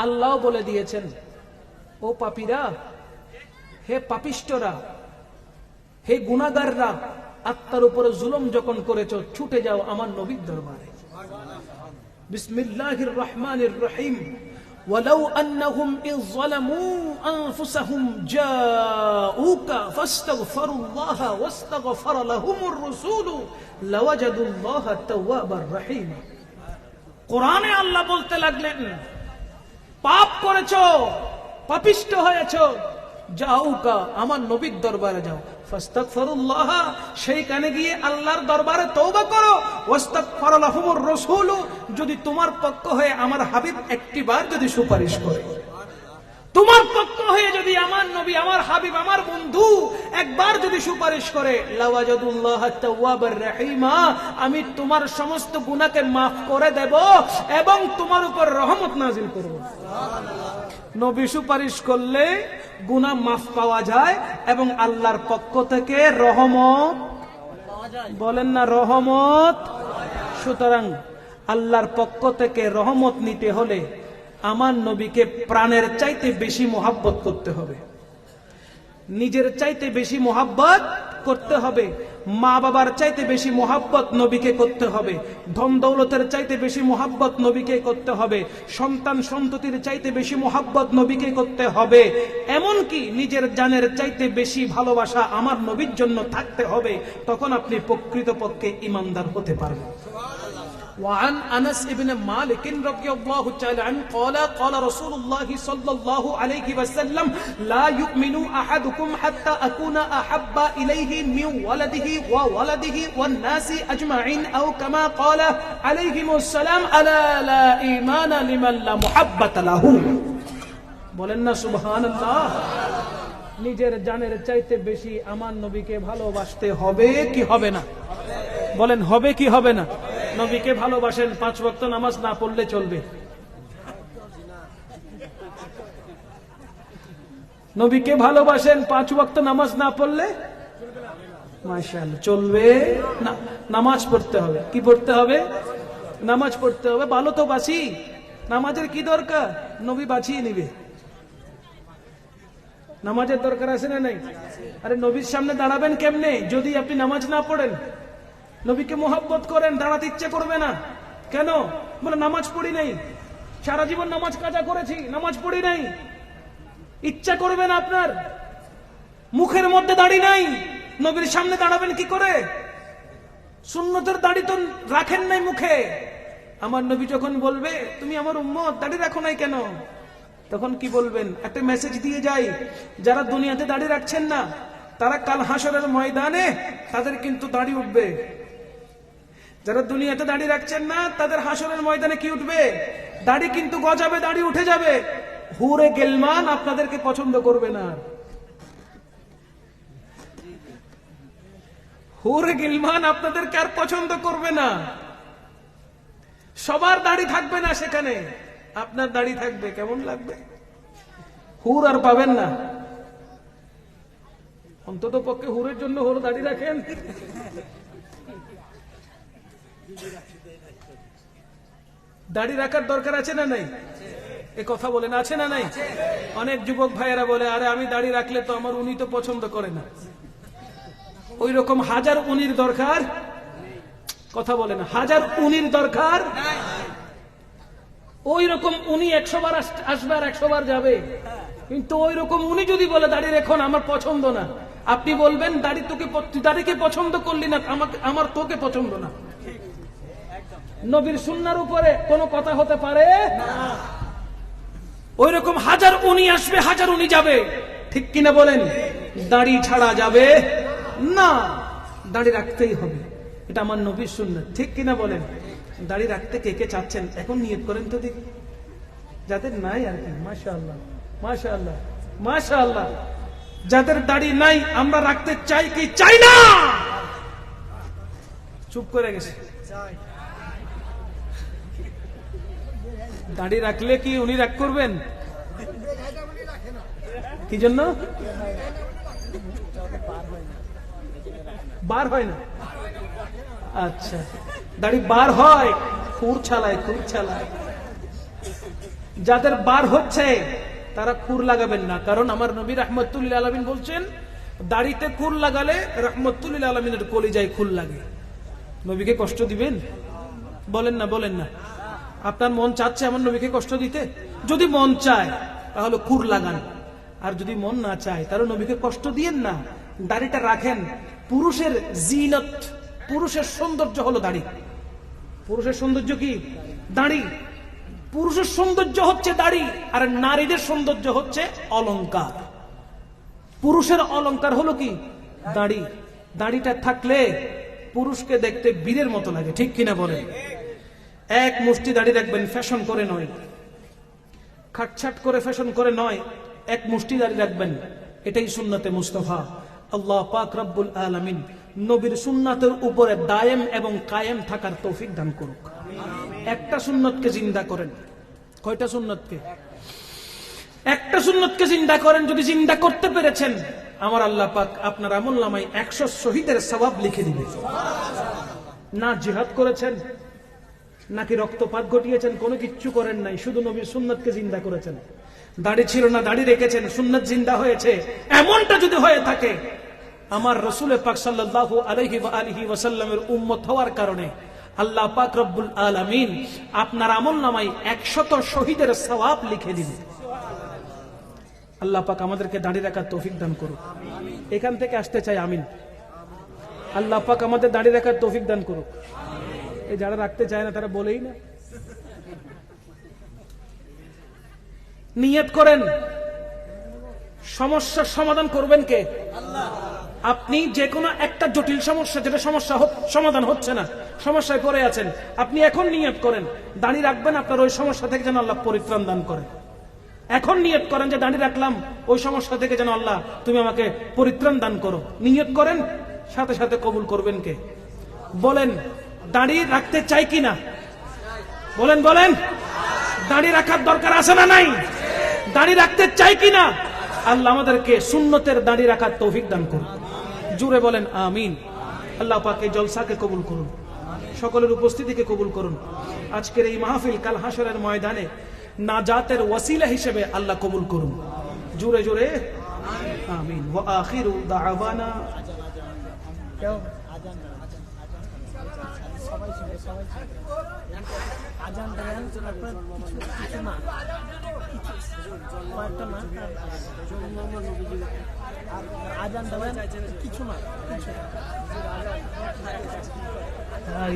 আল্লাহ বলে দিয়েছেন, ও পাপীরা, হে পাপিষ্টরা, হে গুনাহগাররা, আত্মার উপরে জুলুম যখন করেছো, ছুটে যাও আমার নবীর দরবারে। বিসমিল্লাহির রহমানির রহিম। ولو أنهم إذ ظلموا أنفسهم جاءوك فاستغفروا الله واستغفر لهم الرسول لوجدوا الله توابا رحيما। কোরআনে আল্লাহ বলতে লাগলেন, পাপ করেছো, পাপিষ্ট হয়েছো, যাউকা আমার নবীর দরবারে যাও, ফাস্তাগফিরুল্লাহ সেইখানে গিয়ে আল্লাহর দরবারে তওবা করো, ওয়াস্তাগফার লাহুমুর রাসূল যদি তোমার পক্ষ হয়ে আমার হাবিব একটিবার যদি সুপারিশ করে, তোমার পক্ষ হয়ে যদি আমার নবী, আমার হাবিব, আমার বন্ধু একবার যদি সুপারিশ করে, লাওয়াজাদুল্লাহ তাওয়াবার রহিমা, আমি তোমার সমস্ত গুনাহকে মাফ করে দেব এবং তোমার উপর রহমত নাজিল করব। নবী সুপারিশ করলে গুনাহ মাফ পাওয়া যায় এবং আল্লাহর পক্ষ থেকে রহমত পাওয়া যায়। বলেন না রহমত। সুতরাং আল্লাহর পক্ষ থেকে রহমত নিতে হলে আমার নবীকে প্রাণের চাইতে বেশি মোহাব্বত করতে হবে, নিজের চাইতে বেশি মোহাব্বত করতে হবে, মা বাবার চাইতে বেশি মোহাব্বত নবীকে করতে হবে, ধন দৌলতের চাইতে বেশি মোহাব্বত নবীকে করতে হবে, সন্তান সন্ততির চাইতে বেশি মোহাব্বত নবীকে করতে হবে, এমনকি নিজের জানের চাইতে বেশি ভালোবাসা আমার নবীর জন্য থাকতে হবে। তখন আপনি প্রকৃতপক্ষে ঈমানদার হতে পারবেন। وعن أنس بن مالك رضي الله تعالى عنه قال قال رسول الله صلى الله عليه وسلم لا يؤمن أحدكم حتى أكون أحب إليه من ولده وولده والناس أجمعين أو كما قال عليهم السلام ألا لا إيمان لمن لا محبة له বলেন না সুবহানাল্লাহ নিজের জানের চাইতে বেশি আমার নবীকে ভালোবাসতে হবে কি হবে না বলেন হবে কি হবে না নবীকে ভালোবাসেন 5 ওয়াক্ত নামাজ না পড়লে চলবে নবীকে ভালোবাসেন 5 ওয়াক্ত নামাজ না পড়লে মাশাআল্লাহ চলবে না নামাজ পড়তে হবে কি পড়তে হবে নামাজ পড়তে হবে ভালো তো বাসি নামাজের কি দরকার নবী বাঁচিয়ে নেবে নামাজের দরকার আছে না নাই আরে নবীর সামনে দাঁড়াবেন কেমনে যদি আপনি নামাজ না পড়েন নবীকে মোহাব্বত করেন দাঁড়াতে ইচ্ছে করবে না কেন বলে নামাজ পড়ি নাই সারা জীবন নামাজ কাজা করেছি নামাজ পড়ি নাই ইচ্ছা করবে না আপনার মুখের মধ্যে দাড়ি নাই নবীর সামনে দাঁড়াবেন কি করে সুন্নতের দাড়ি তো রাখেন নাই মুখে আমার নবী যখন বলবে তুমি আমার উম্মত দাড়ি রাখো নাই কেন তখন কি বলবেন একটা মেসেজ দিয়ে যাই যারা দুনিয়াতে দাড়ি রাখছেন না তারা কাল হাসরের ময়দানে তাদের কিন্তু দাড়ি উঠবে যারা দুনিয়াতে দাড়ি রাখছেন না তাদের হাসরের ময়দানে কি উঠবে দাড়ি কিন্তু গজাবে দাড়ি উঠে যাবে হুরে গেলমান আপনাদেরকে পছন্দ করবে না হুরে গেলমান আপনাদেরকে আর পছন্দ করবে না সবার দাড়ি থাকবে না সেখানে আপনার দাড়ি থাকবে কেমন লাগবে হুর আর পাবেন না অন্তত পক্ষে হুরের জন্য হুর দাড়ি রাখেন দাড়ি রাখার দরকার আছে না নাই এ কথা বলেন আছে না নাই অনেক যুবক ভাইয়েরা বলে আরে আমি দাড়ি রাখলে তো আমার উনি তো পছন্দ করে না ওই রকম হাজার উনির দরকার কথা বলে না হাজার উনির দরকার ওই রকম উনি 100 বার আসবে আর 100 বার যাবে কিন্তু ওই রকম উনি যদি বলে দাড়ি রেখো না আমার পছন্দ না আপনি বলবেন দাড়িকে পছন্দ করলি না আমার তোকে পছন্দ না নবীর সুন্নাহর উপরে কোনো কথা হতে পারে না ওই রকম হাজার উনি আসবে হাজার উনি যাবে ঠিক কিনা বলেন দাড়ি ছাড়া যাবে না দাড়ি রাখতেই হবে এটা আমার নবীর সুন্নাহ ঠিক কিনা বলেন দাড়ি রাখতে কে কে চাচ্ছেন এখন নিয়ত করেন তো দেখি যাদের নাই আর কি মাশাআল্লাহ মাশাআল্লাহ মাশাআল্লাহ যাদের দাড়ি নাই আমরা রাখতে চাই কি চাই না চুপ করে গেছে দাড়ি রাখলে কি উনি রাগ করবেন কি জন্য বার হয় না আচ্ছা দাড়ি বার হয় খুর ছালায় যাদের বার হচ্ছে তারা খুর লাগাবেন না কারণ আমার নবী রাহমাতুল লিল আলামিন বলছেন দাড়িতে খুর লাগালে রাহমাতুল লিল আলামিনের কলিজায় খুর লাগে নবীকে কষ্ট দিবেন বলেন না আপনার মন চাচ্ছে আমার নবীকে কষ্ট দিতে যদি মন চায় তাহলে খুর লাগান আর যদি মন না চায় তাহলে নবীকে কষ্ট দিয়েন না দাড়িটা রাখেন পুরুষের জিনত পুরুষের সৌন্দর্য হলো দাড়ি পুরুষের সৌন্দর্য কি দাড়ি পুরুষের সৌন্দর্য হচ্ছে দাড়ি আর নারীদের সৌন্দর্য হচ্ছে অলংকার পুরুষের অলংকার হলো কি দাড়ি দাড়িটা থাকলে পুরুষকে দেখতে বীরের মতো লাগে ঠিক কিনা বলেন এক মুষ্টি দাড়ি রাখবেন ফ্যাশন করে নয় খাটছাট করে ফ্যাশন করে নয় এক মুষ্টি দাড়ি রাখবেন এটাই সুন্নতে মুস্তাফা আল্লাহ পাক রব্বুল আলামিন নবীর সুন্নাতের উপরে দায়েম এবং কায়েম থাকার তৌফিক দান করুক একটা সুন্নতকে জিন্দা করেন কয়টা সুন্নতকে একটা সুন্নতকে জিন্দা করেন যদি জিন্দা করতে পেরেছেন আমার আল্লাহ পাক আপনার আমলনামায় 100 শহীদের সওয়াব লিখে দিবে না জিহাদ করেছেন নাকি রক্তপাত ঘটিয়েছেন কোনো কিচ্ছু করেন নাই শুধু নবীর সুন্নতকে জিন্দা করেছেন দাড়ি ছিল না দাড়ি রেখেছেন সুন্নাত জিন্দা হয়েছে এমনটা যদি হয়ে থাকে আমার রাসূল পাক সাল্লাল্লাহু আলাইহি ওয়া আলিহি ওয়াসাল্লামের উম্মত হওয়ার কারণে আল্লাহ পাক রব্বুল আলামিন আপনার আমলনামায় 100 শহীদের সওয়াব লিখে দিবেন আল্লাহ পাক আমাদেরকে দাড়ি রাখার তৌফিক দান করুন এখান থেকে আসতে চাই আমিন আল্লাহ পাক আমাদের দাড়ি রাখার তৌফিক দান করুন এই যারা রাখতে চায় না তারা বলেই না। নিয়ত করেন, সমস্যার সমাধান করবেন কে? আল্লাহ। আপনি যে কোনো একটা জটিল সমস্যা, যেটা সমস্যা সমাধান হচ্ছে না, সমস্যায় পড়ে আছেন, আপনি এখন নিয়ত করেন দাড়ি রাখবেন, আপনার ওই সমস্যা থেকে যেন আল্লাহ পরিত্রাণ দান করেন। এখন নিয়ত করেন যে দাড়ি রাখলাম, ওই সমস্যা থেকে যেন আল্লাহ তুমি আমাকে পরিত্রাণ দান করো। নিয়ত করেন, সাথে সাথে কবুল করবেন কে? বলেন দাড়ি রাখতে চাই কিনা? বলেন বলেন, দাড়ি রাখার দরকার আছে না নাই? দাড়ি রাখতে চাই কিনা? আল্লাহ আমাদেরকে সুন্নতের দাড়ি রাখার তৌফিক দান করুন। জুড়ে বলেন আমিন। আল্লাহ পাক এই জলসাকে কবুল করুন, সকলের উপস্থিতিকে কবুল করুন। আজকের এই মাহফিল কাল হাশরের ময়দানে নাজাতের ওয়াসিলা হিসেবে আল্লাহ কবুল করুন। জুড়ে জুড়ে আমিন। ওয়া আখিরু দাওয়ানা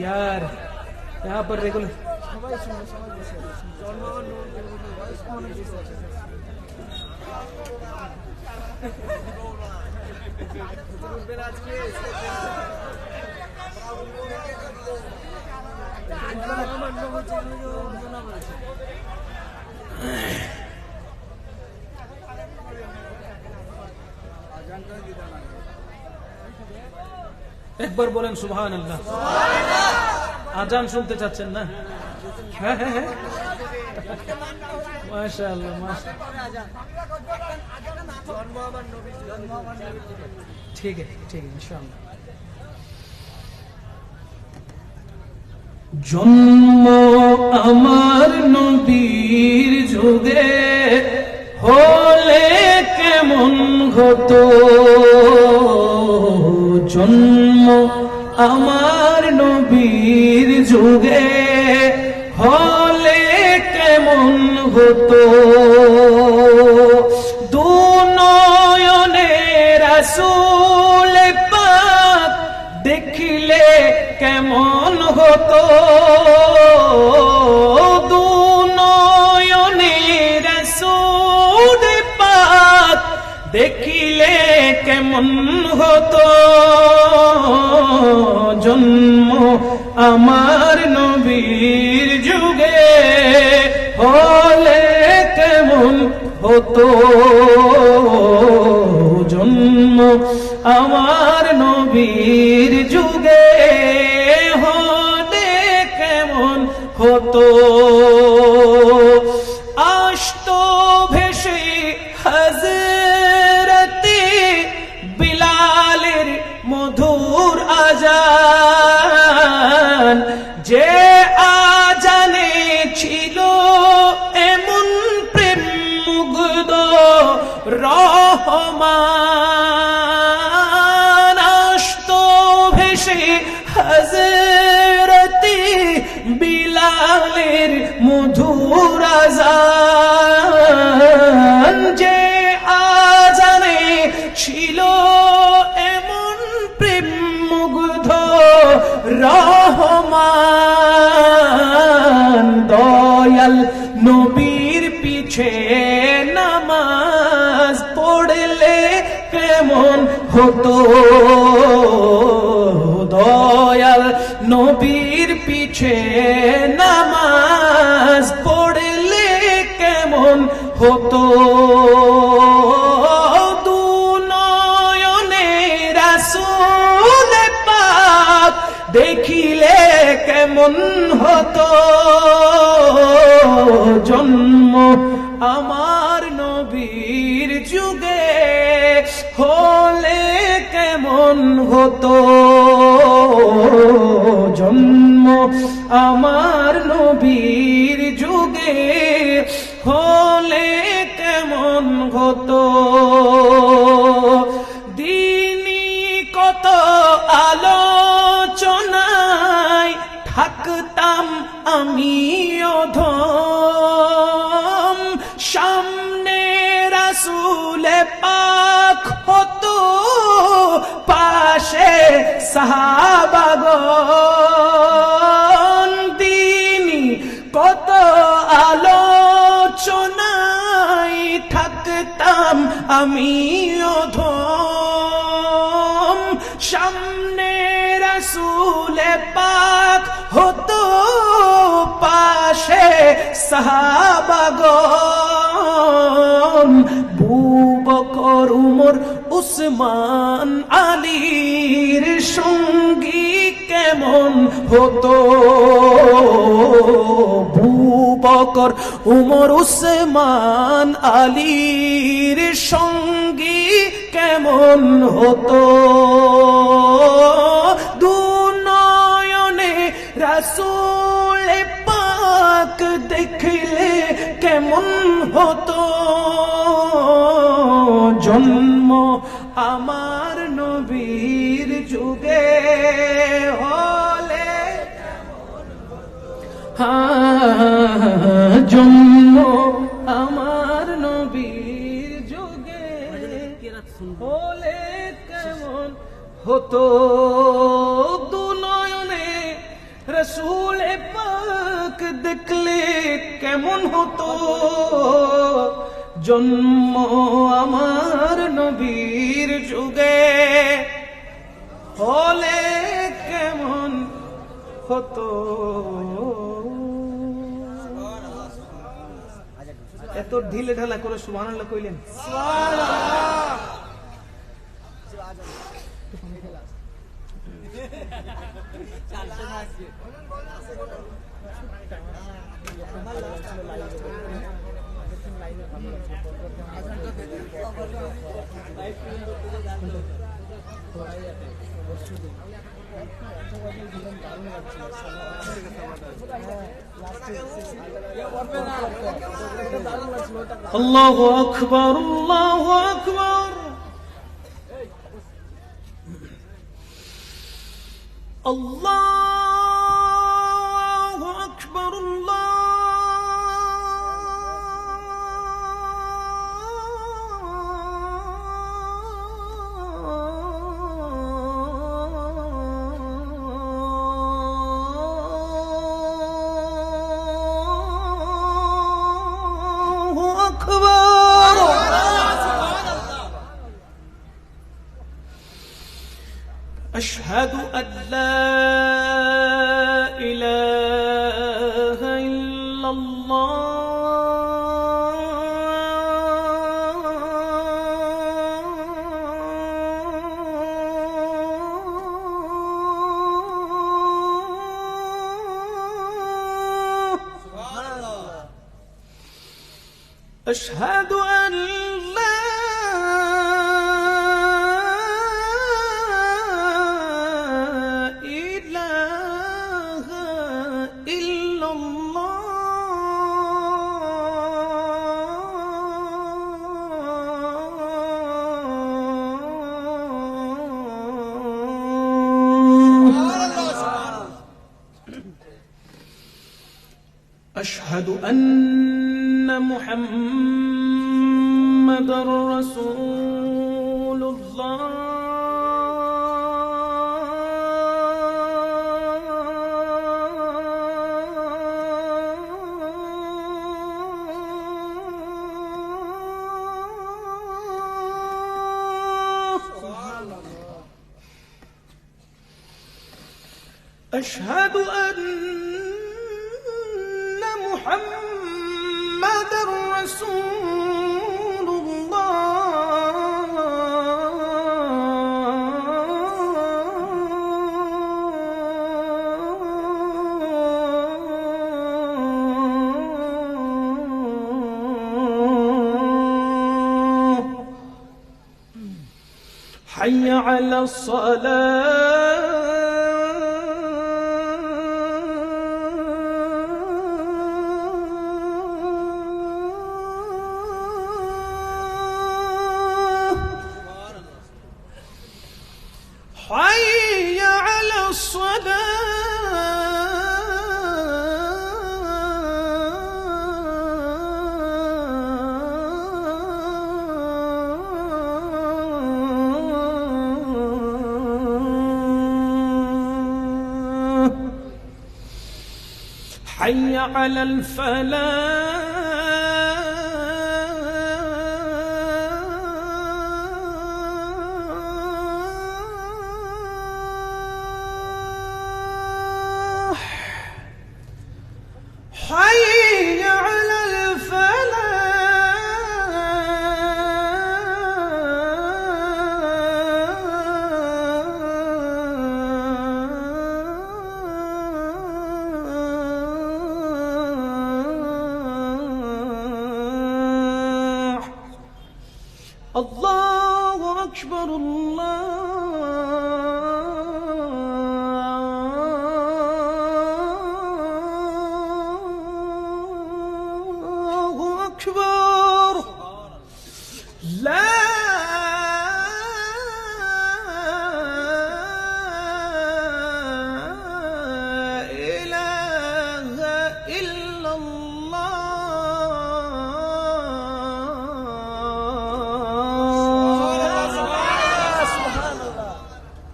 यार यहाँ पर रेगुलर একবার বলেন সুবহানাল্লাহ। আজান শুনতে চাচ্ছেন না? হ্যাঁ হ্যাঁ হ্যাঁ, মাশাআল্লাহ মাশাআল্লাহ। ঠিক আছে ঠিক আছে ইনশাআল্লাহ। জন্ম আমার নবীর যুগে হলে কেমন হতো, জন্ম আমার নবীর যুগে হলে কেমন হতো, দু নয়নে রাসূল পাক দেখিলে কেমন হতো, দু নয়নে রাসূল পাক দেখিলে কেমন হতো, জন্ম আমার নবীর যুগে হলে কেমন হতো, জন্ম আমার নবীর যুগে হলে কেমন হতো, আসত ভেসে হযরতে বিলালের মধুর আজান, যে আজানে ছিল এমন প্রেম মুগ্ধ রহমান, আসত ভেসে হযরতে বিলালের মধুর আজান, যে আজানে ছিল এমন প্রেম মুগ্ধ রহমান, দয়াল নবীর পিছে নামাজ পড়লে কেমন হতো, দয়াল নবীর পিছে নামাজ পড়লে কেমন হতো, দু নয়নে রাসূল পাক দেখিলে কেমন হতো, জন্ম আমার নবীর যুগে হলে কেমন হতো, জন্ম আমার নবীর যুগে হলে কেমন হতো, দিনই কত আলোচনায় থাকতাম আমি অধম, সামনে রাসূল পাক হতো পাশে সাহাবাগণ, আমিও ধম সামনে রাসূলে পাক হতো পাশে সাহাবাগণ বু বকর উমর উসমান আলীর সঙ্গী কেমন হতো বু বকর উমর উসমান আলীর সঙ্গী কেমন হতো দুনয়নে রাসূল পাক দেখলে কেমন হতো জন্ম আমার নবীর যুগে হলে জন্ম আমার নবীর যুগে হলে কেমন হতো দুনয়নে রাসূল পাক দেখলে কেমন হতো জন্ম আমার নবীর যুগে হলে কেমন হতো এত ঢিলে ঢালা করে সুবহানাল্লাহ কইলেন আল্লাহু আকবার আল্লাহু আকবার আল্লাহু আকবার أشهد أن لا إله إلا الله أشهد أن لا أشهد أن محمد رسول الله أشهد أن محمد رسول الله حي على الصلاة حي على الصلاة حي على الفلاح আল্লাহু আকবার, আল্লাহু আকবার, লা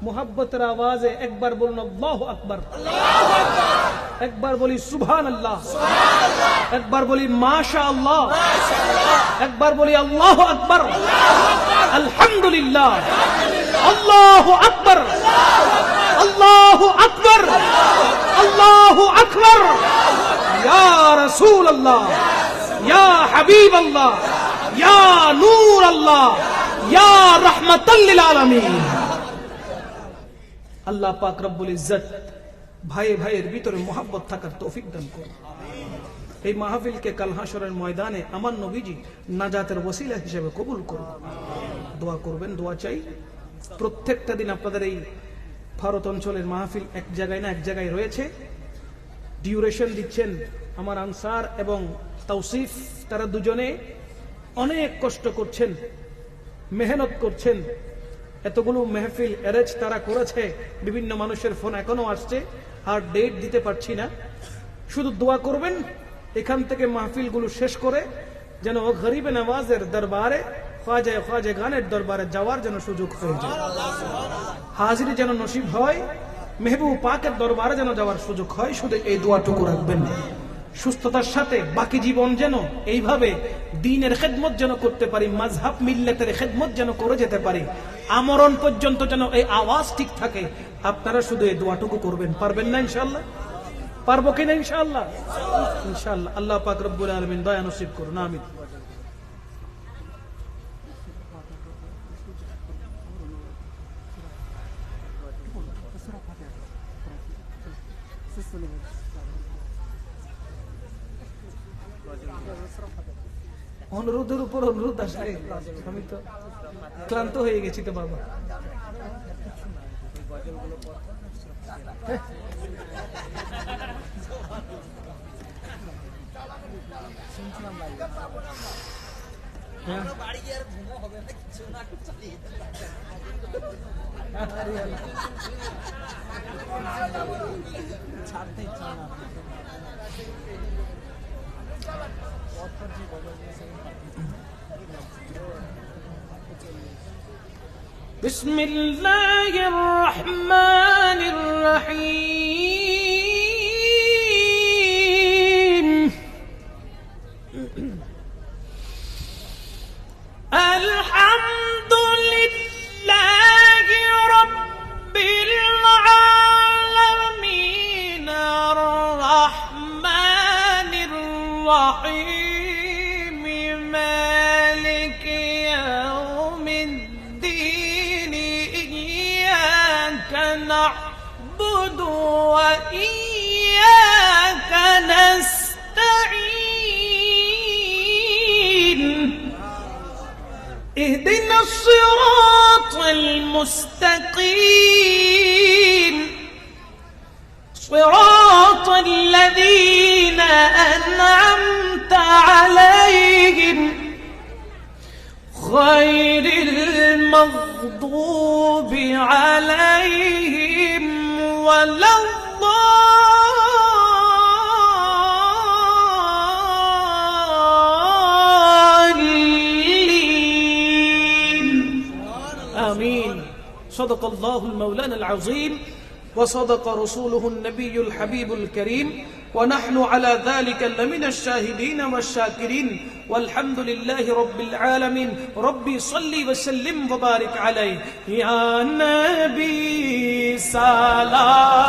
मोहब्बतेर आवाज़े एक बार बोलना अल्लाहु अकबर, एक बार बोली सुभान अल्लाह, एक बार बोली माशा अल्लाह, एक बार बोली अल्लाहु अकबर, अल्हम्दुलिल्लाह, अल्लाहु अकबर, अल्लाहु अकबर, अल्लाहु अकबर, या रसूल अल्लाह, या हबीब अल्लाह, या नूर अल्लाह, या रहमतल लिल आलमीन। আল্লাহ পাক রব্বুল ইজ্জত ভাইয়ে ভাইয়ের ভিতরে মোহাব্বত থাকার তৌফিক দান করুন। এই মাহফিলকে কাল হাশরের ময়দানে আমার নবীজি নাজাতের ওসিলা হিসেবে কবুল করুন। দোয়া করবেন, দোয়া চাই। প্রত্যেকটা দিন আপনাদের এই ভারত অঞ্চলের মাহফিল এক জায়গায় না এক জায়গায় রয়েছে, ডিউরেশন দিচ্ছেন আমার আনসার এবং তাওসিফ, তারা দুজনে অনেক কষ্ট করছেন, মেহনত করছেন। এতগুলো মেহফিল এরেজ তারা করেছে, বিভিন্ন মানুষের ফোন এখনো আসছে, আর ডেট দিতে পারছি না। শুধু দোয়া করবেন এখান থেকে মাহফিলগুলো শেষ করে যেন গরিবে নওয়াজের দরবারে, খ্বাজা গানের দরবারে যাওয়ার যেন সুযোগ হয়ে যায়, হাজিরি যেন নসিব হয়, মেহবুব পাকের দরবারে যেন যাওয়ার সুযোগ হয়। শুধু এই দোয়াটুকু রাখবেন, সুস্থতার সাথে বাকি জীবন যেন এইভাবে দ্বীনের খেদমত যেন করতে পারি, মাযহাব মিল্লাতের খেদমত যেন করে যেতে পারি, আমরণ পর্যন্ত যেন এই আওয়াজ ঠিক থাকে। আপনারা শুধু এই দোয়াটুকু করবেন, পারবেন না ইনশাআল্লাহ? পারবো কিনা ইনশাআল্লাহ? ইনশাআল্লাহ। আল্লাহ পাক রব্বুল আলামিন দয়া নসিব করুন, আমিন। অনুরোধের উপর অনুরোধ আসলে আমি তো ক্লান্ত হয়ে গেছি তো বাবা। بسم الله الرحمن الرحيم الحمد لله رب العالمين الرحمن الرحيم مالك يوم الدين إياك نعبد وإياك نستعين اهدنا الصراط المستقيم صراط الذين أنعمت عليهم غير المغضوب عليهم ولا الضالين آمين صدق الله المولانا العظيم وصدق رسوله النبي الحبيب الكريم ونحن على ذلك لمن الشاهدين والشاكرين والحمد لله رب العالمين ربي صل وسلم وبارك عليه يا نبي سلام